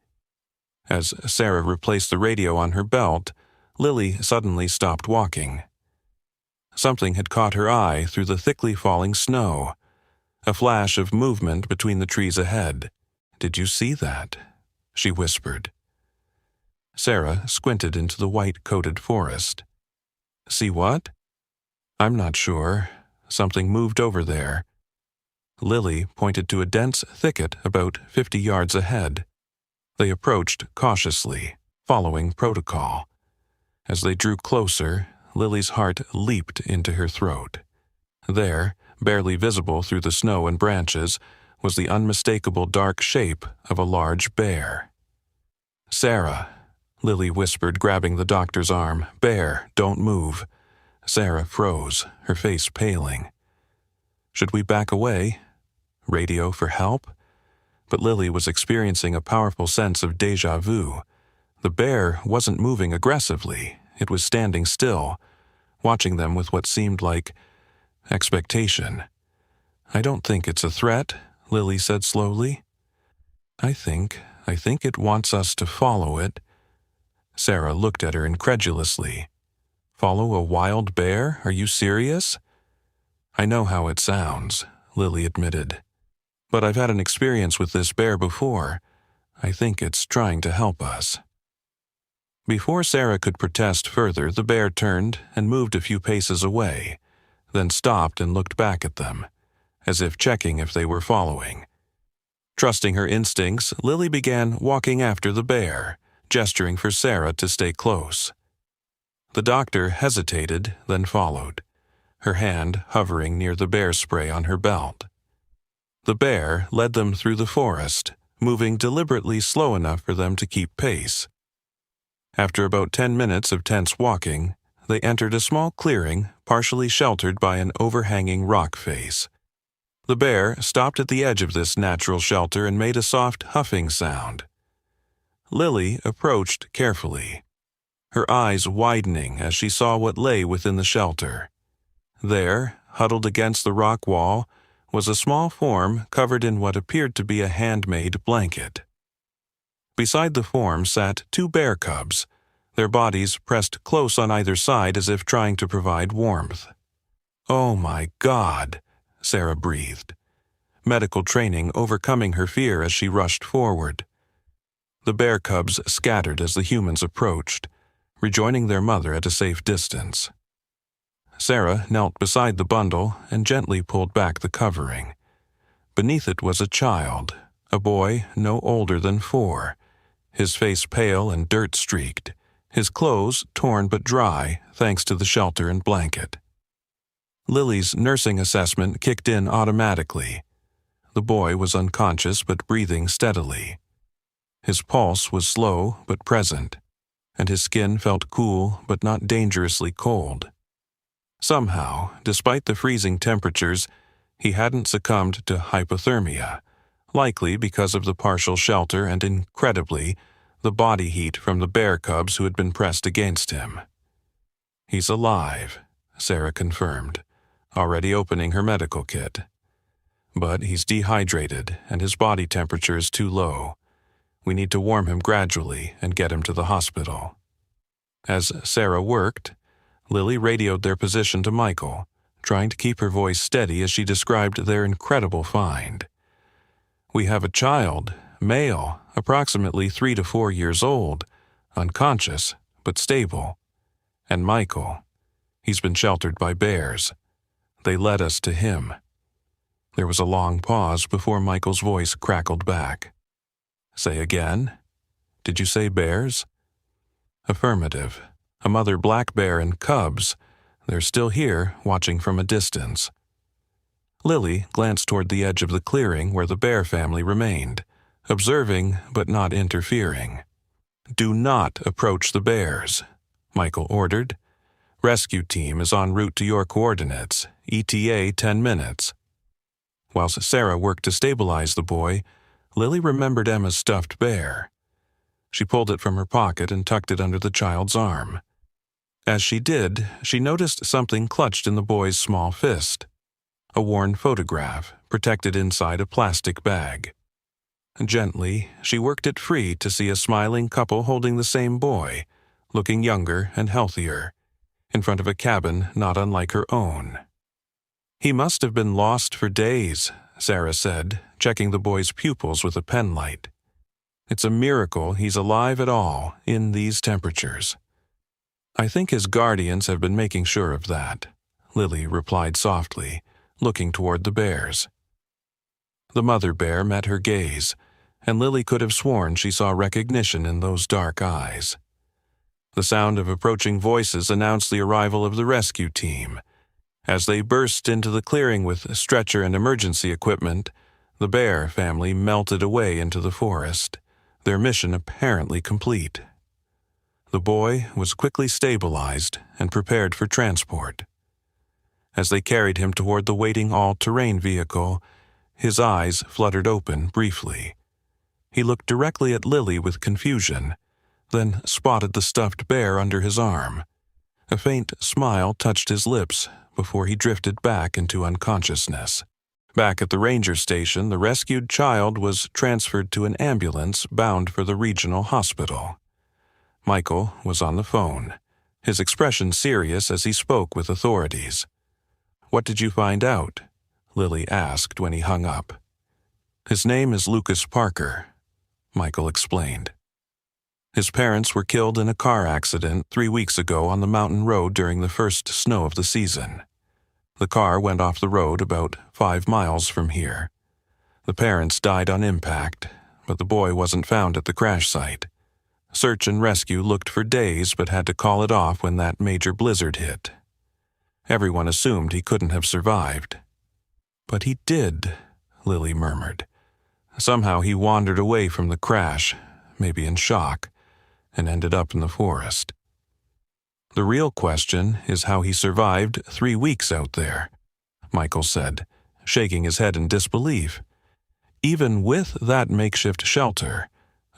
As Sarah replaced the radio on her belt, Lily suddenly stopped walking. Something had caught her eye through the thickly falling snow. A flash of movement between the trees ahead. "Did you see that?" she whispered. Sarah squinted into the white-coated forest. "See what?" "I'm not sure. Something moved over there." Lily pointed to a dense thicket about 50 yards ahead. They approached cautiously, following protocol. As they drew closer, Lily's heart leaped into her throat. There, barely visible through the snow and branches, was the unmistakable dark shape of a large bear. "Sarah," Lily whispered, grabbing the doctor's arm. "Bear, don't move." Sarah froze, her face paling. Should we back away? Radio for help? But Lily was experiencing a powerful sense of déjà vu. The bear wasn't moving aggressively. It was standing still, watching them with what seemed like expectation. "I don't think it's a threat," Lily said slowly. I think it wants us to follow it." Sarah looked at her incredulously. "Follow a wild bear? Are you serious?" "I know how it sounds," Lily admitted. "But I've had an experience with this bear before. I think it's trying to help us." Before Sarah could protest further, the bear turned and moved a few paces away, then stopped and looked back at them, as if checking if they were following. Trusting her instincts, Lily began walking after the bear, gesturing for Sarah to stay close. The doctor hesitated, then followed, her hand hovering near the bear spray on her belt. The bear led them through the forest, moving deliberately slow enough for them to keep pace. After about 10 minutes of tense walking, they entered a small clearing partially sheltered by an overhanging rock face. The bear stopped at the edge of this natural shelter and made a soft huffing sound. Lily approached carefully, her eyes widening as she saw what lay within the shelter. There, huddled against the rock wall, was a small form covered in what appeared to be a handmade blanket. Beside the form sat 2 bear cubs, their bodies pressed close on either side as if trying to provide warmth. "Oh my God," Sarah breathed, medical training overcoming her fear as she rushed forward. The bear cubs scattered as the humans approached, rejoining their mother at a safe distance. Sarah knelt beside the bundle and gently pulled back the covering. Beneath it was a child, a boy no older than 4, his face pale and dirt-streaked, his clothes torn but dry thanks to the shelter and blanket. Lily's nursing assessment kicked in automatically. The boy was unconscious but breathing steadily. His pulse was slow but present, and his skin felt cool but not dangerously cold. Somehow, despite the freezing temperatures, he hadn't succumbed to hypothermia, likely because of the partial shelter and, incredibly, the body heat from the bear cubs who had been pressed against him. "He's alive," Sarah confirmed, already opening her medical kit. "But he's dehydrated and his body temperature is too low. We need to warm him gradually and get him to the hospital." As Sarah worked, Lily radioed their position to Michael, trying to keep her voice steady as she described their incredible find. "We have a child, male, approximately 3 to 4 years old, unconscious, but stable. And Michael, he's been sheltered by bears. They led us to him." There was a long pause before Michael's voice crackled back. "Say again? Did you say bears?" "Affirmative. A mother black bear and cubs. They're still here, watching from a distance." Lily glanced toward the edge of the clearing where the bear family remained, observing but not interfering. "Do not approach the bears," Michael ordered. "Rescue team is en route to your coordinates, ETA 10 minutes. Whilst Sarah worked to stabilize the boy, Lily remembered Emma's stuffed bear. She pulled it from her pocket and tucked it under the child's arm. As she did, she noticed something clutched in the boy's small fist. A worn photograph, protected inside a plastic bag. Gently, she worked it free to see a smiling couple holding the same boy, looking younger and healthier, in front of a cabin not unlike her own. "He must have been lost for days," Sarah said, checking the boy's pupils with a penlight. "It's a miracle he's alive at all in these temperatures." "I think his guardians have been making sure of that," Lily replied softly, looking toward the bears. The mother bear met her gaze, and Lily could have sworn she saw recognition in those dark eyes. The sound of approaching voices announced the arrival of the rescue team. As they burst into the clearing with stretcher and emergency equipment, the bear family melted away into the forest, their mission apparently complete. The boy was quickly stabilized and prepared for transport. As they carried him toward the waiting all-terrain vehicle, his eyes fluttered open briefly. He looked directly at Lily with confusion, then spotted the stuffed bear under his arm. A faint smile touched his lips before he drifted back into unconsciousness. Back at the ranger station, the rescued child was transferred to an ambulance bound for the regional hospital. Michael was on the phone, his expression serious as he spoke with authorities. "What did you find out?" Lily asked when he hung up. "His name is Lucas Parker," Michael explained. "His parents were killed in a car accident 3 weeks ago on the mountain road during the first snow of the season. The car went off the road about 5 miles from here. The parents died on impact, but the boy wasn't found at the crash site. Search and rescue looked for days but had to call it off when that major blizzard hit. Everyone assumed he couldn't have survived. But he did," Lily murmured. "Somehow he wandered away from the crash, maybe in shock, and ended up in the forest. The real question is how he survived 3 weeks out there," Michael said, shaking his head in disbelief. "Even with that makeshift shelter,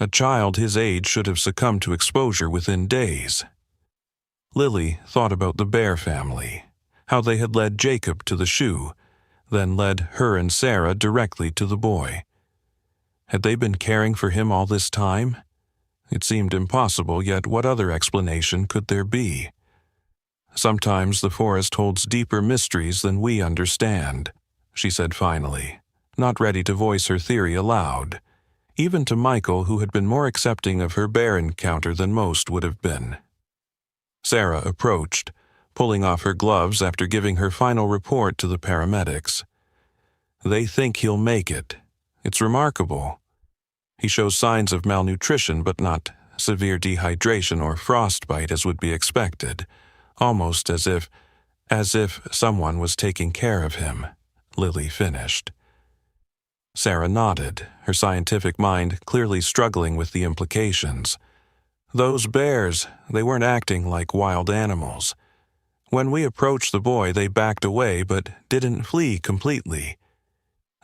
a child his age should have succumbed to exposure within days." Lily thought about the Bear family, how they had led Jacob to the shoe, then led her and Sarah directly to the boy. Had they been caring for him all this time? It seemed impossible, yet what other explanation could there be? "Sometimes the forest holds deeper mysteries than we understand," she said finally, not ready to voice her theory aloud, even to Michael, who had been more accepting of her bear encounter than most would have been. Sarah approached, pulling off her gloves after giving her final report to the paramedics. "They think he'll make it. It's remarkable. He shows signs of malnutrition but not severe dehydration or frostbite as would be expected, almost as if someone was taking care of him," Lily finished. Sarah nodded, her scientific mind clearly struggling with the implications. "Those bears, they weren't acting like wild animals. When we approached the boy, they backed away but didn't flee completely.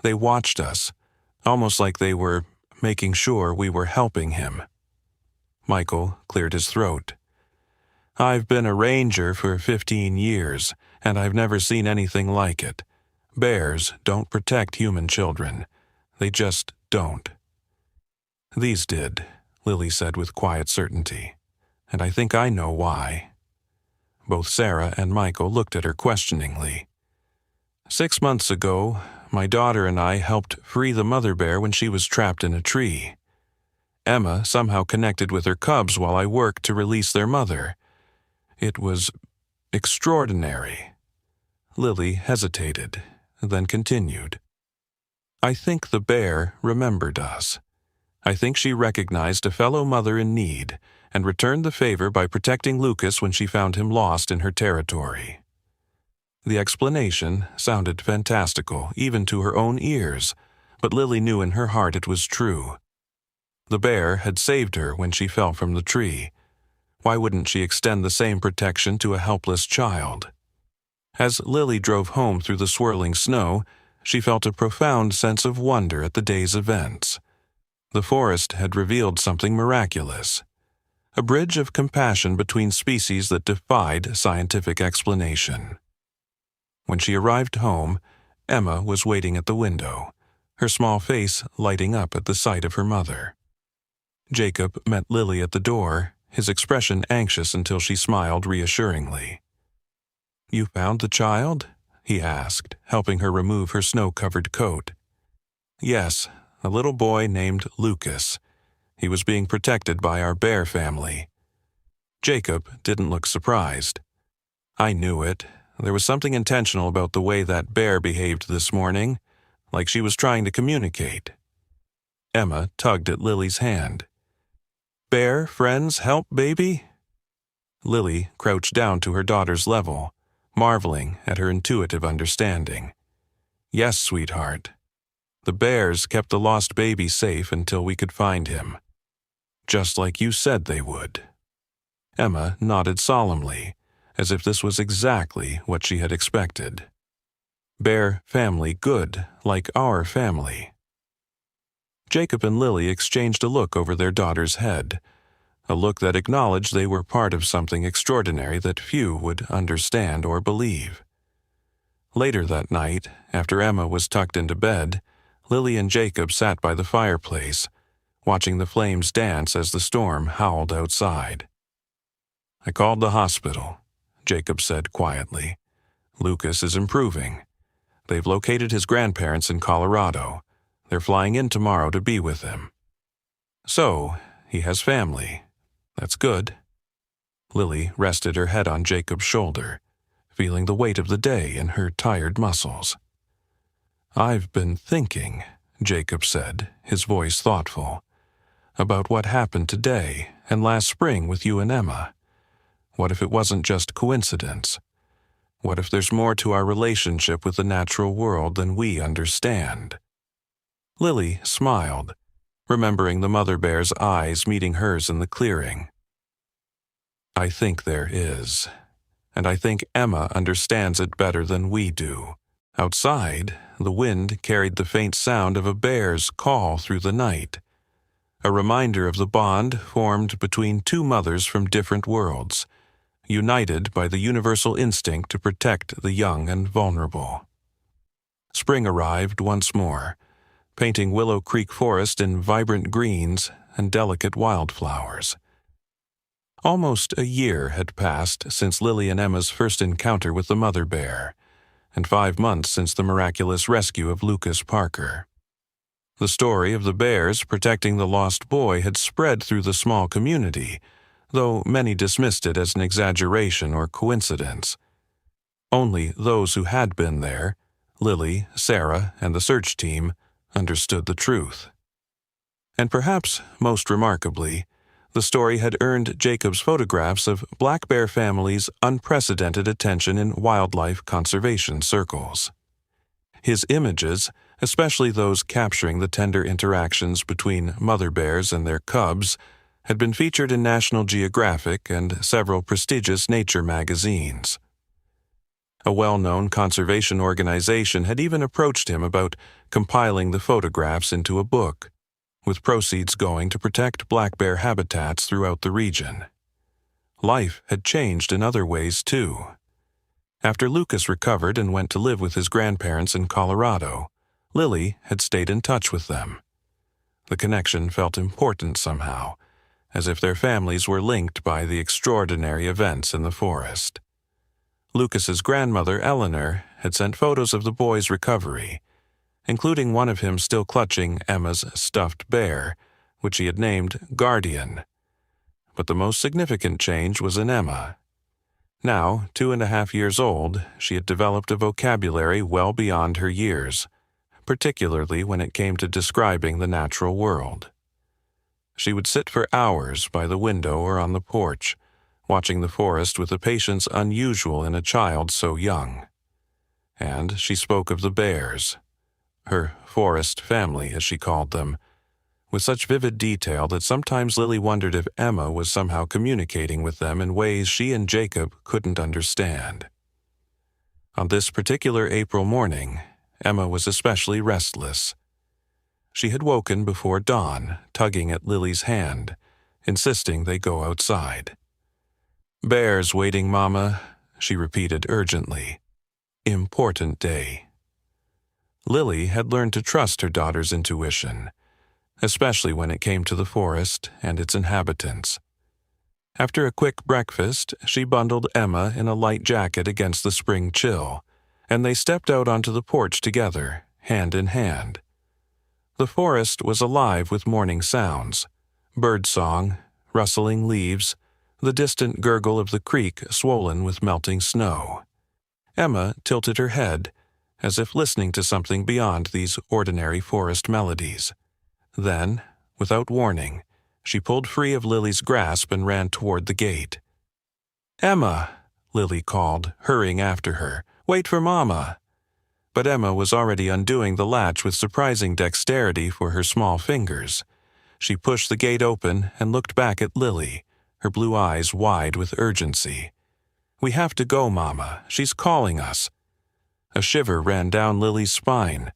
They watched us, almost like they were making sure we were helping him." Michael cleared his throat. "I've been a ranger for 15 years, and I've never seen anything like it. Bears don't protect human children. They just don't." "These did," Lily said with quiet certainty. and I think I know why." Both Sarah and Michael looked at her questioningly. "6 months ago, my daughter and I helped free the mother bear when she was trapped in a tree. Emma somehow connected with her cubs while I worked to release their mother. It was extraordinary." Lily hesitated, then continued. "I think the bear remembered us. I think she recognized a fellow mother in need and returned the favor by protecting Lucas when she found him lost in her territory." The explanation sounded fantastical, even to her own ears, but Lily knew in her heart it was true. The bear had saved her when she fell from the tree. Why wouldn't she extend the same protection to a helpless child? As Lily drove home through the swirling snow, she felt a profound sense of wonder at the day's events. The forest had revealed something miraculous, a bridge of compassion between species that defied scientific explanation. When she arrived home, Emma was waiting at the window, her small face lighting up at the sight of her mother. Jacob met Lily at the door, his expression anxious until she smiled reassuringly. "You found the child?" he asked, helping her remove her snow-covered coat. "Yes, a little boy named Lucas. He was being protected by our bear family." Jacob didn't look surprised. "I knew it. There was something intentional about the way that bear behaved this morning, like she was trying to communicate." Emma tugged at Lily's hand. "Bear friends help baby?" Lily crouched down to her daughter's level, marveling at her intuitive understanding. "Yes, sweetheart. The bears kept the lost baby safe until we could find him. Just like you said they would." Emma nodded solemnly, as if this was exactly what she had expected. Bear family good, like our family. Jacob and Lily exchanged a look over their daughter's head, a look that acknowledged they were part of something extraordinary that few would understand or believe. Later that night, after Emma was tucked into bed, Lily and Jacob sat by the fireplace, watching the flames dance as the storm howled outside. "I called the hospital," Jacob said quietly. "Lucas is improving. They've located his grandparents in Colorado. They're flying in tomorrow to be with him. So, he has family. That's good." Lily rested her head on Jacob's shoulder, feeling the weight of the day in her tired muscles. "I've been thinking," Jacob said, his voice thoughtful, "about what happened today and last spring with you and Emma. What if it wasn't just coincidence? What if there's more to our relationship with the natural world than we understand?" Lily smiled, remembering the mother bear's eyes meeting hers in the clearing. "I think there is, and I think Emma understands it better than we do." Outside, the wind carried the faint sound of a bear's call through the night, a reminder of the bond formed between two mothers from different worlds, united by the universal instinct to protect the young and vulnerable. Spring arrived once more, painting Willow Creek Forest in vibrant greens and delicate wildflowers. Almost a year had passed since Lily and Emma's first encounter with the mother bear, and 5 months since the miraculous rescue of Lucas Parker. The story of the bears protecting the lost boy had spread through the small community, though many dismissed it as an exaggeration or coincidence. Only those who had been there, Lily, Sarah, and the search team, understood the truth. And perhaps most remarkably, the story had earned Jacob's photographs of black bear families unprecedented attention in wildlife conservation circles. His images, especially those capturing the tender interactions between mother bears and their cubs, had been featured in National Geographic and several prestigious nature magazines. A well-known conservation organization had even approached him about compiling the photographs into a book, with proceeds going to protect black bear habitats throughout the region. Life had changed in other ways, too. After Lucas recovered and went to live with his grandparents in Colorado, Lily had stayed in touch with them. The connection felt important somehow, as if their families were linked by the extraordinary events in the forest. Lucas's grandmother, Eleanor, had sent photos of the boy's recovery, including one of him still clutching Emma's stuffed bear, which he had named Guardian. But the most significant change was in Emma. Now, 2.5 years old, she had developed a vocabulary well beyond her years, particularly when it came to describing the natural world. She would sit for hours by the window or on the porch, watching the forest with a patience unusual in a child so young. And she spoke of the bears, her forest family, as she called them, with such vivid detail that sometimes Lily wondered if Emma was somehow communicating with them in ways she and Jacob couldn't understand. On this particular April morning, Emma was especially restless. She had woken before dawn, tugging at Lily's hand, insisting they go outside. "Bears waiting, Mama," she repeated urgently. "Important day." Lily had learned to trust her daughter's intuition, especially when it came to the forest and its inhabitants. After a quick breakfast, she bundled Emma in a light jacket against the spring chill, and they stepped out onto the porch together, hand in hand. The forest was alive with morning sounds, birdsong, rustling leaves, the distant gurgle of the creek swollen with melting snow. Emma tilted her head, as if listening to something beyond these ordinary forest melodies. Then, without warning, she pulled free of Lily's grasp and ran toward the gate. "Emma," Lily called, hurrying after her. "Wait for Mama." But Emma was already undoing the latch with surprising dexterity for her small fingers. She pushed the gate open and looked back at Lily, her blue eyes wide with urgency. "We have to go, Mama. She's calling us." A shiver ran down Lily's spine,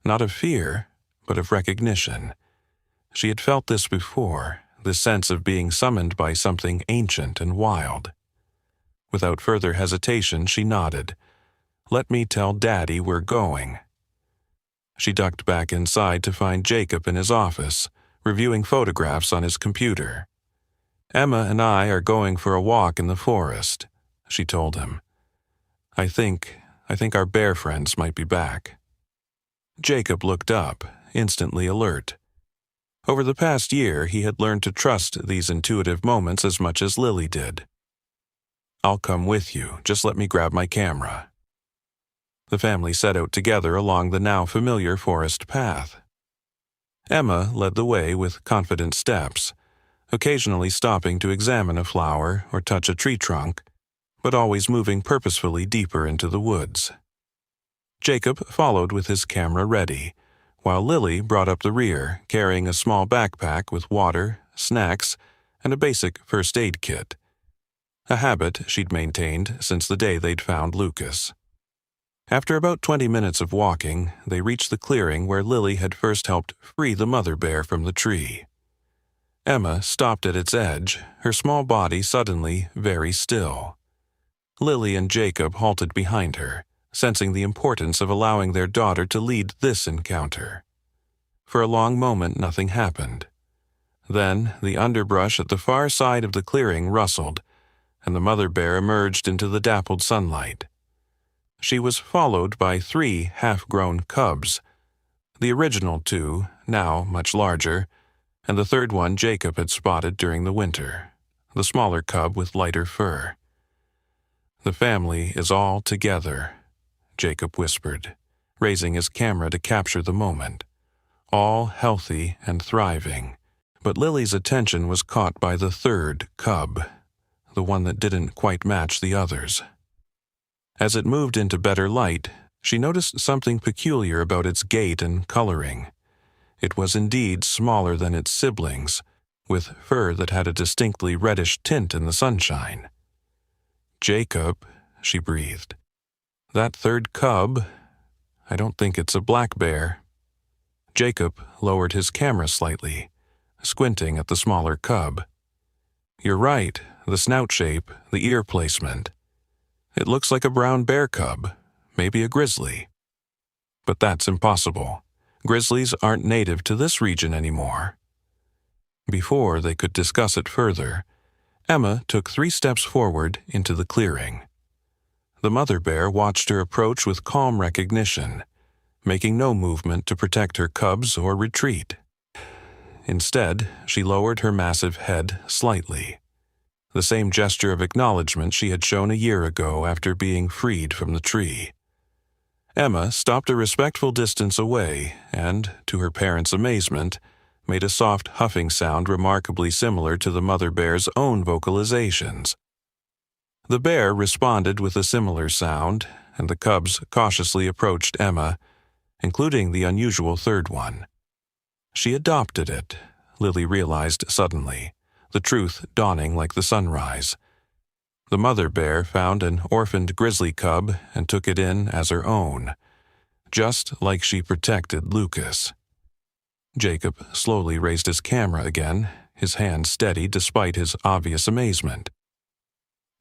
not of fear, but of recognition. She had felt this before, the sense of being summoned by something ancient and wild. Without further hesitation, she nodded. "Let me tell Daddy we're going." She ducked back inside to find Jacob in his office, reviewing photographs on his computer. "Emma and I are going for a walk in the forest," she told him. I think our bear friends might be back." Jacob looked up, instantly alert. Over the past year, he had learned to trust these intuitive moments as much as Lily did. "I'll come with you, just let me grab my camera." The family set out together along the now familiar forest path. Emma led the way with confident steps, occasionally stopping to examine a flower or touch a tree trunk, but always moving purposefully deeper into the woods. Jacob followed with his camera ready, while Lily brought up the rear, carrying a small backpack with water, snacks, and a basic first aid kit, a habit she'd maintained since the day they'd found Lucas. After about 20 minutes of walking, they reached the clearing where Lily had first helped free the mother bear from the tree. Emma stopped at its edge, her small body suddenly very still. Lily and Jacob halted behind her, sensing the importance of allowing their daughter to lead this encounter. For a long moment nothing happened. Then the underbrush at the far side of the clearing rustled, and the mother bear emerged into the dappled sunlight. She was followed by 3 half-grown cubs, the original 2, now much larger, and the third one Jacob had spotted during the winter, the smaller cub with lighter fur. "The family is all together," Jacob whispered, raising his camera to capture the moment. "All healthy and thriving." But Lily's attention was caught by the third cub, the one that didn't quite match the others. As it moved into better light, she noticed something peculiar about its gait and coloring. It was indeed smaller than its siblings, with fur that had a distinctly reddish tint in the sunshine. "Jacob," she breathed. "That third cub, I don't think it's a black bear." Jacob lowered his camera slightly, squinting at the smaller cub. "You're right, the snout shape, the ear placement. It looks like a brown bear cub, maybe a grizzly. But that's impossible. Grizzlies aren't native to this region anymore." Before they could discuss it further, Emma took 3 steps forward into the clearing. The mother bear watched her approach with calm recognition, making no movement to protect her cubs or retreat. Instead, she lowered her massive head slightly, the same gesture of acknowledgement she had shown a year ago after being freed from the tree. Emma stopped a respectful distance away and, to her parents' amazement, made a soft huffing sound remarkably similar to the mother bear's own vocalizations. The bear responded with a similar sound, and the cubs cautiously approached Emma, including the unusual third one. She adopted it, Lily realized suddenly, the truth dawning like the sunrise. The mother bear found an orphaned grizzly cub and took it in as her own, just like she protected Lucas. Jacob slowly raised his camera again, his hand steady despite his obvious amazement.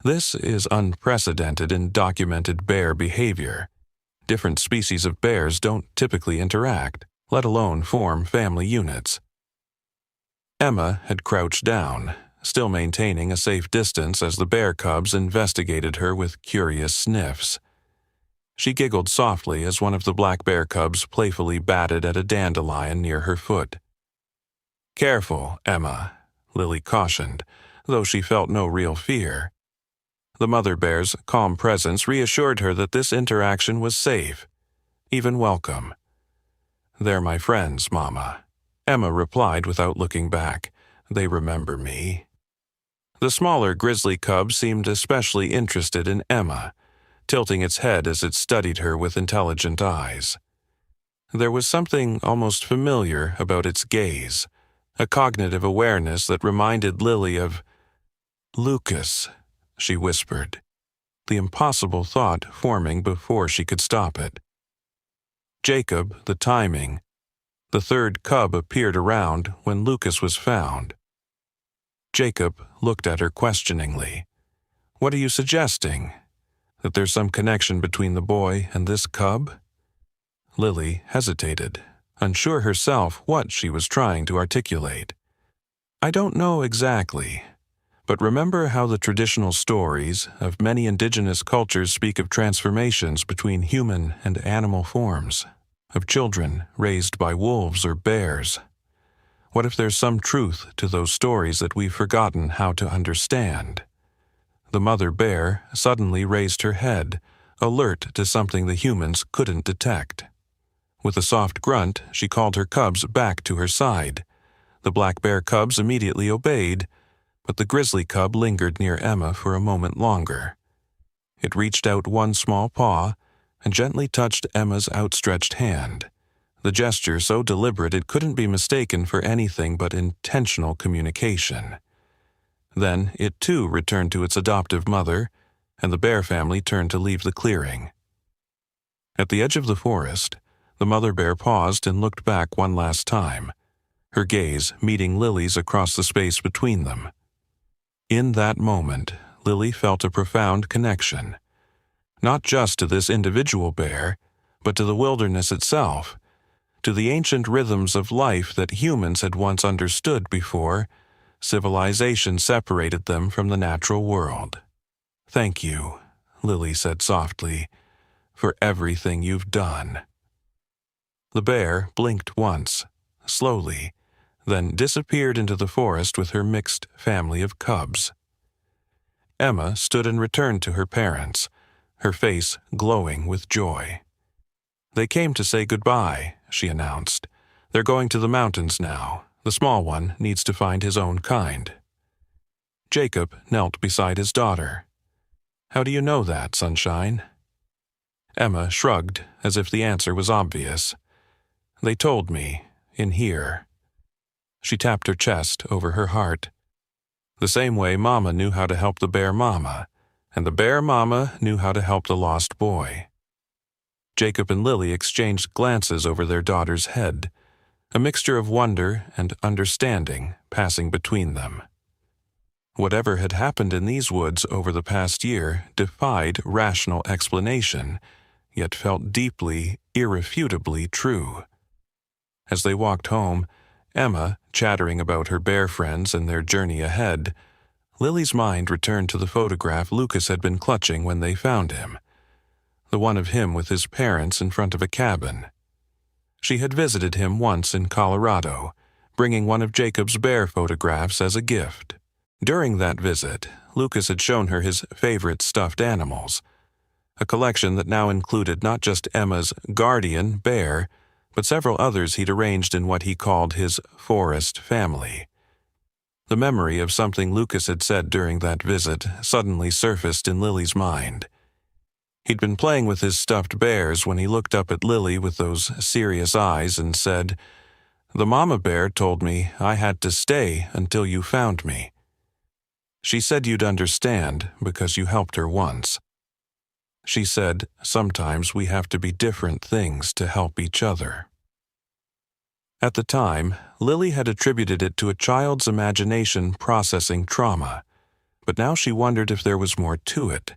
This is unprecedented in documented bear behavior. Different species of bears don't typically interact, let alone form family units. Emma had crouched down, still maintaining a safe distance as the bear cubs investigated her with curious sniffs. She giggled softly as one of the black bear cubs playfully batted at a dandelion near her foot. "Careful, Emma," Lily cautioned, though she felt no real fear. The mother bear's calm presence reassured her that this interaction was safe, even welcome. "They're my friends, Mama," Emma replied without looking back. "They remember me." The smaller grizzly cub seemed especially interested in Emma, tilting its head as it studied her with intelligent eyes. There was something almost familiar about its gaze, a cognitive awareness that reminded Lily of Lucas, she whispered, the impossible thought forming before she could stop it. Jacob, the timing. The third cub appeared around when Lucas was found. Jacob looked at her questioningly. "What are you suggesting? That there's some connection between the boy and this cub?" Lily hesitated, unsure herself what she was trying to articulate. "I don't know exactly, but remember how the traditional stories of many indigenous cultures speak of transformations between human and animal forms, of children raised by wolves or bears? What if there's some truth to those stories that we've forgotten how to understand?" The mother bear suddenly raised her head, alert to something the humans couldn't detect. With a soft grunt, she called her cubs back to her side. The black bear cubs immediately obeyed, but the grizzly cub lingered near Emma for a moment longer. It reached out one small paw and gently touched Emma's outstretched hand, the gesture so deliberate it couldn't be mistaken for anything but intentional communication. Then it too returned to its adoptive mother, and the bear family turned to leave the clearing. At the edge of the forest, the mother bear paused and looked back one last time, her gaze meeting Lily's across the space between them. In that moment, Lily felt a profound connection, not just to this individual bear, but to the wilderness itself, to the ancient rhythms of life that humans had once understood before civilization separated them from the natural world. "Thank you," Lily said softly, "for everything you've done." The bear blinked once, slowly, then disappeared into the forest with her mixed family of cubs. Emma stood and returned to her parents, her face glowing with joy. "They came to say goodbye," she announced. "They're going to the mountains now. The small one needs to find his own kind." Jacob knelt beside his daughter. "How do you know that, Sunshine?" Emma shrugged, as if the answer was obvious. "They told me, in here." She tapped her chest over her heart. "The same way Mama knew how to help the bear mama, and the bear mama knew how to help the lost boy." Jacob and Lily exchanged glances over their daughter's head, a mixture of wonder and understanding passing between them. Whatever had happened in these woods over the past year defied rational explanation, yet felt deeply, irrefutably true. As they walked home, Emma chattering about her bear friends and their journey ahead, Lily's mind returned to the photograph Lucas had been clutching when they found him, the one of him with his parents in front of a cabin. She had visited him once in Colorado, bringing one of Jacob's bear photographs as a gift. During that visit, Lucas had shown her his favorite stuffed animals, a collection that now included not just Emma's guardian bear, but several others he'd arranged in what he called his forest family. The memory of something Lucas had said during that visit suddenly surfaced in Lily's mind. He'd been playing with his stuffed bears when he looked up at Lily with those serious eyes and said, "The mama bear told me I had to stay until you found me. She said you'd understand because you helped her once. She said sometimes we have to be different things to help each other." At the time, Lily had attributed it to a child's imagination processing trauma, but now she wondered if there was more to it,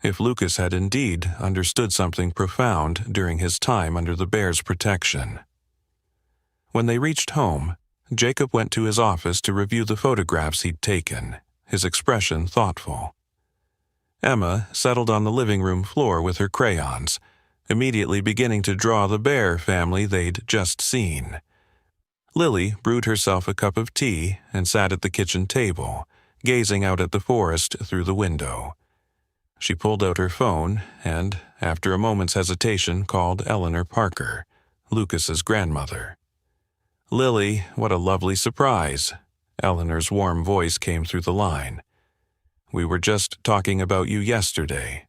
if Lucas had indeed understood something profound during his time under the bear's protection. When they reached home, Jacob went to his office to review the photographs he'd taken, his expression thoughtful. Emma settled on the living room floor with her crayons, immediately beginning to draw the bear family they'd just seen. Lily brewed herself a cup of tea and sat at the kitchen table, gazing out at the forest through the window. She pulled out her phone and, after a moment's hesitation, called Eleanor Parker, Lucas's grandmother. "Lily, what a lovely surprise." Eleanor's warm voice came through the line. "We were just talking about you yesterday."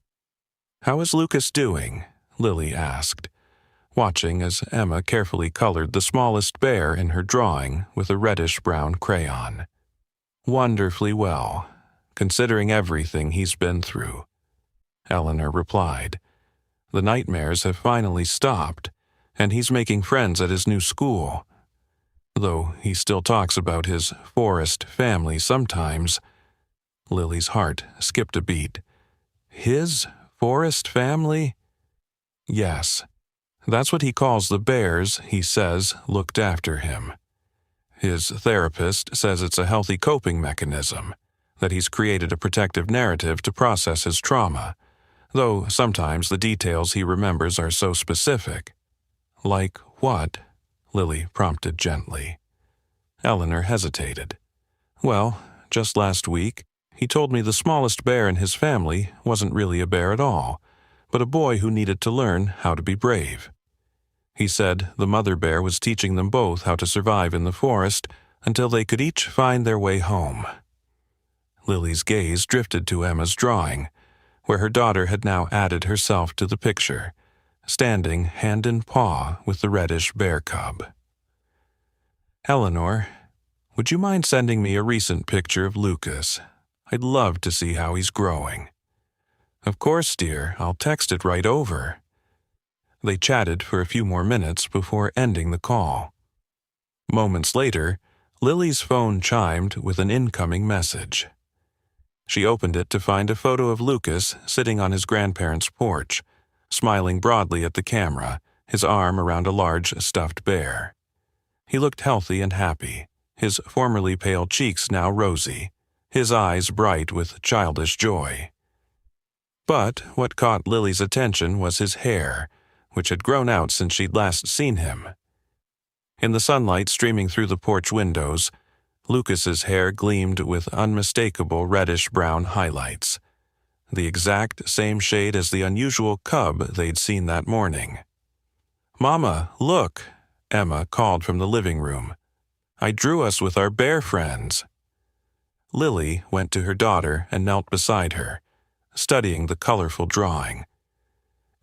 "How is Lucas doing?" Lily asked, watching as Emma carefully colored the smallest bear in her drawing with a reddish-brown crayon. "Wonderfully well, considering everything he's been through," Eleanor replied. "The nightmares have finally stopped, and he's making friends at his new school. Though he still talks about his forest family sometimes." Lily's heart skipped a beat. "His forest family?" "Yes. That's what he calls the bears he says looked after him. His therapist says it's a healthy coping mechanism, that he's created a protective narrative to process his trauma, though sometimes the details he remembers are so specific." "Like what?" Lily prompted gently. Eleanor hesitated. "Well, just last week, he told me the smallest bear in his family wasn't really a bear at all, but a boy who needed to learn how to be brave. He said the mother bear was teaching them both how to survive in the forest until they could each find their way home." Lily's gaze drifted to Emma's drawing, where her daughter had now added herself to the picture, standing hand in paw with the reddish bear cub. "Eleanor, would you mind sending me a recent picture of Lucas? I'd love to see how he's growing." "Of course, dear, I'll text it right over." They chatted for a few more minutes before ending the call. Moments later, Lily's phone chimed with an incoming message. She opened it to find a photo of Lucas sitting on his grandparents' porch, smiling broadly at the camera, his arm around a large stuffed bear. He looked healthy and happy, his formerly pale cheeks now rosy, his eyes bright with childish joy. But what caught Lily's attention was his hair, which had grown out since she'd last seen him. In the sunlight streaming through the porch windows, Lucas's hair gleamed with unmistakable reddish-brown highlights, the exact same shade as the unusual cub they'd seen that morning. "Mama, look," Emma called from the living room. "I drew us with our bear friends." Lily went to her daughter and knelt beside her, studying the colorful drawing.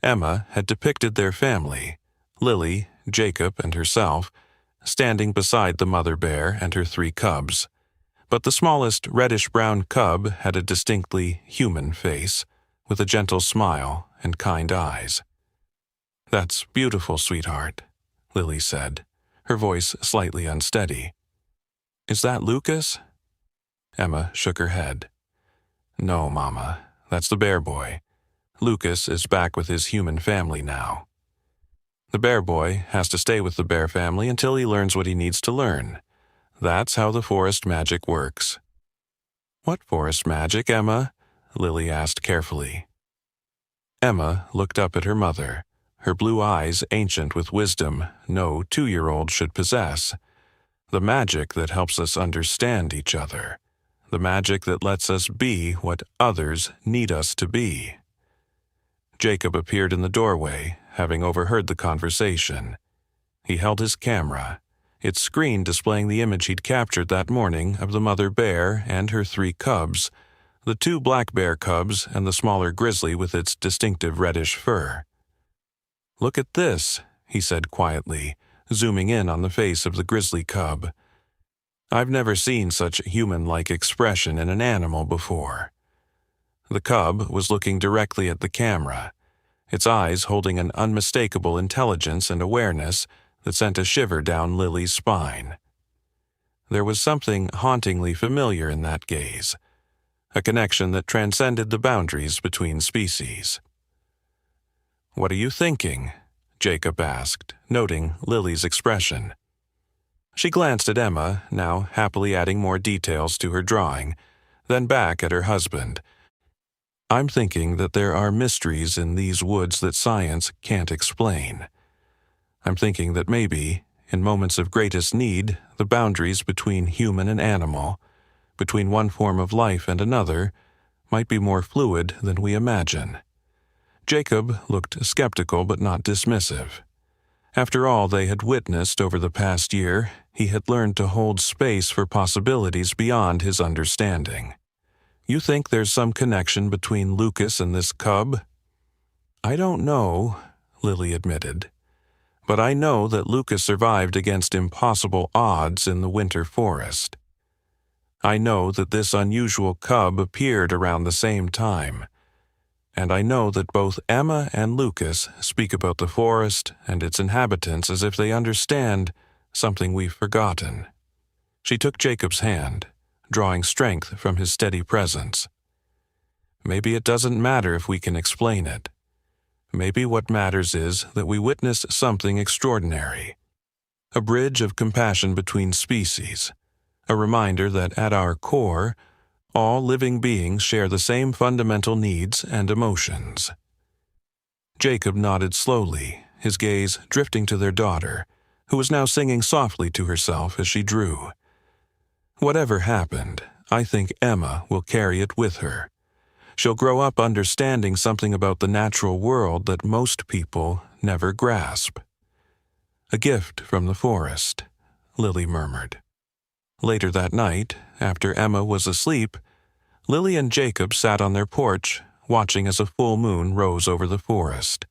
Emma had depicted their family, Lily, Jacob, and herself, standing beside the mother bear and her 3 cubs, but the smallest reddish-brown cub had a distinctly human face, with a gentle smile and kind eyes. "That's beautiful, sweetheart," Lily said, her voice slightly unsteady. "Is that Lucas?" Emma shook her head. "No, Mama, that's the bear boy. Lucas is back with his human family now." The bear boy has to stay with the bear family until he learns what he needs to learn. That's how the forest magic works." "What forest magic, Emma?" Lily asked carefully. Emma looked up at her mother, her blue eyes ancient with wisdom no 2-year-old should possess. The magic that helps us understand each other. The magic that lets us be what others need us to be. Jacob appeared in the doorway, having overheard the conversation. He held his camera, its screen displaying the image he'd captured that morning of the mother bear and her 3 cubs, the 2 black bear cubs and the smaller grizzly with its distinctive reddish fur. "Look at this," he said quietly, zooming in on the face of the grizzly cub. "I've never seen such human-like expression in an animal before." The cub was looking directly at the camera, its eyes holding an unmistakable intelligence and awareness that sent a shiver down Lily's spine. There was something hauntingly familiar in that gaze, a connection that transcended the boundaries between species. "What are you thinking?" Jacob asked, noting Lily's expression. She glanced at Emma, now happily adding more details to her drawing, then back at her husband. "I'm thinking that there are mysteries in these woods that science can't explain. I'm thinking that maybe, in moments of greatest need, the boundaries between human and animal, between one form of life and another, might be more fluid than we imagine." Jacob looked skeptical but not dismissive. After all they had witnessed over the past year, he had learned to hold space for possibilities beyond his understanding. "You think there's some connection between Lucas and this cub?" "I don't know," Lily admitted. "But I know that Lucas survived against impossible odds in the winter forest. I know that this unusual cub appeared around the same time. And I know that both Emma and Lucas speak about the forest and its inhabitants as if they understand something we've forgotten." She took Jacob's hand, drawing strength from his steady presence. "Maybe it doesn't matter if we can explain it. Maybe what matters is that we witness something extraordinary, a bridge of compassion between species, a reminder that at our core, all living beings share the same fundamental needs and emotions." Jacob nodded slowly, his gaze drifting to their daughter, who was now singing softly to herself as she drew. "Whatever happened, I think Emma will carry it with her. She'll grow up understanding something about the natural world that most people never grasp." "A gift from the forest," Lily murmured. Later that night, after Emma was asleep, Lily and Jacob sat on their porch, watching as a full moon rose over the forest.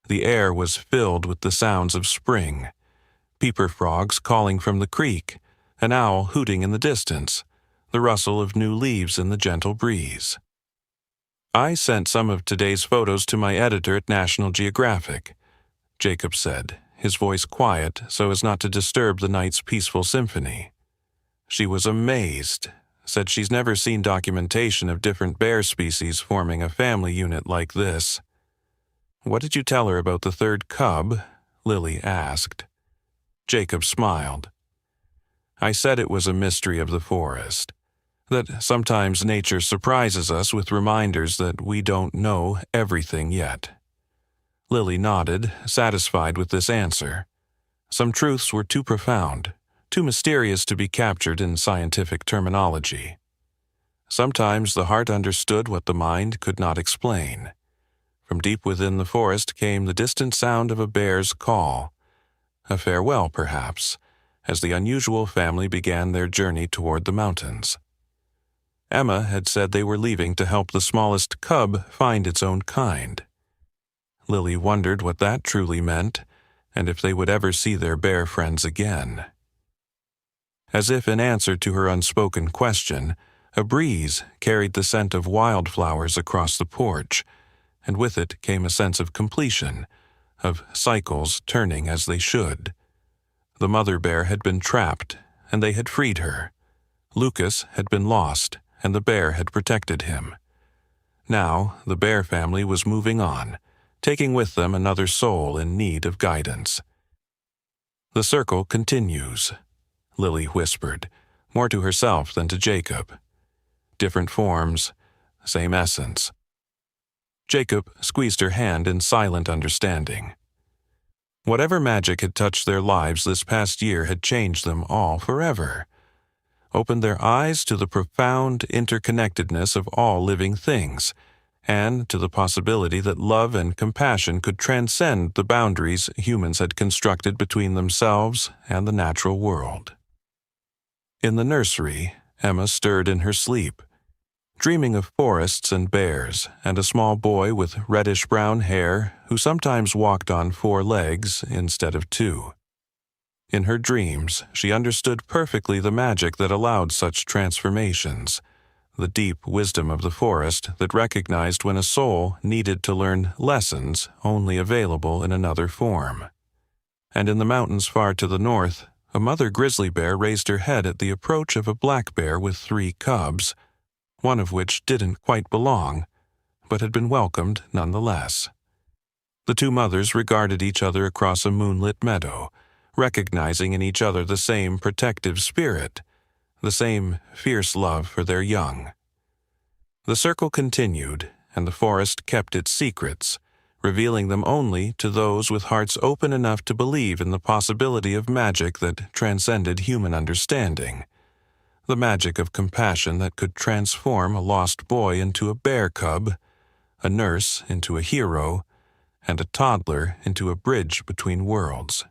The air was filled with the sounds of spring, peeper frogs calling from the creek, an owl hooting in the distance, the rustle of new leaves in the gentle breeze. "I sent some of today's photos to my editor at National Geographic," Jacob said, his voice quiet so as not to disturb the night's peaceful symphony. She was amazed, said she's never seen documentation of different bear species forming a family unit like this. "What did you tell her about the 3rd cub?" Lily asked. Jacob smiled. "I said it was a mystery of the forest, that sometimes nature surprises us with reminders that we don't know everything yet." Lily nodded, satisfied with this answer. Some truths were too profound, too mysterious to be captured in scientific terminology. Sometimes the heart understood what the mind could not explain. From deep within the forest came the distant sound of a bear's call, a farewell perhaps, as the unusual family began their journey toward the mountains. Emma had said they were leaving to help the smallest cub find its own kind. Lily wondered what that truly meant, and if they would ever see their bear friends again. As if in answer to her unspoken question, a breeze carried the scent of wildflowers across the porch, and with it came a sense of completion, of cycles turning as they should. The mother bear had been trapped, and they had freed her. Lucas had been lost, and the bear had protected him. Now the bear family was moving on, taking with them another soul in need of guidance. "The circle continues," Lily whispered, more to herself than to Jacob. "Different forms, same essence." Jacob squeezed her hand in silent understanding. Whatever magic had touched their lives this past year had changed them all forever, opened their eyes to the profound interconnectedness of all living things, and to the possibility that love and compassion could transcend the boundaries humans had constructed between themselves and the natural world. In the nursery, Emma stirred in her sleep, dreaming of forests and bears and a small boy with reddish-brown hair who sometimes walked on 4 legs instead of 2. In her dreams, she understood perfectly the magic that allowed such transformations, the deep wisdom of the forest that recognized when a soul needed to learn lessons only available in another form. And in the mountains far to the north, a mother grizzly bear raised her head at the approach of a black bear with 3 cubs, one of which didn't quite belong, but had been welcomed nonetheless. The 2 mothers regarded each other across a moonlit meadow, recognizing in each other the same protective spirit, the same fierce love for their young. The circle continued, and the forest kept its secrets, revealing them only to those with hearts open enough to believe in the possibility of magic that transcended human understanding, the magic of compassion that could transform a lost boy into a bear cub, a nurse into a hero, and a toddler into a bridge between worlds.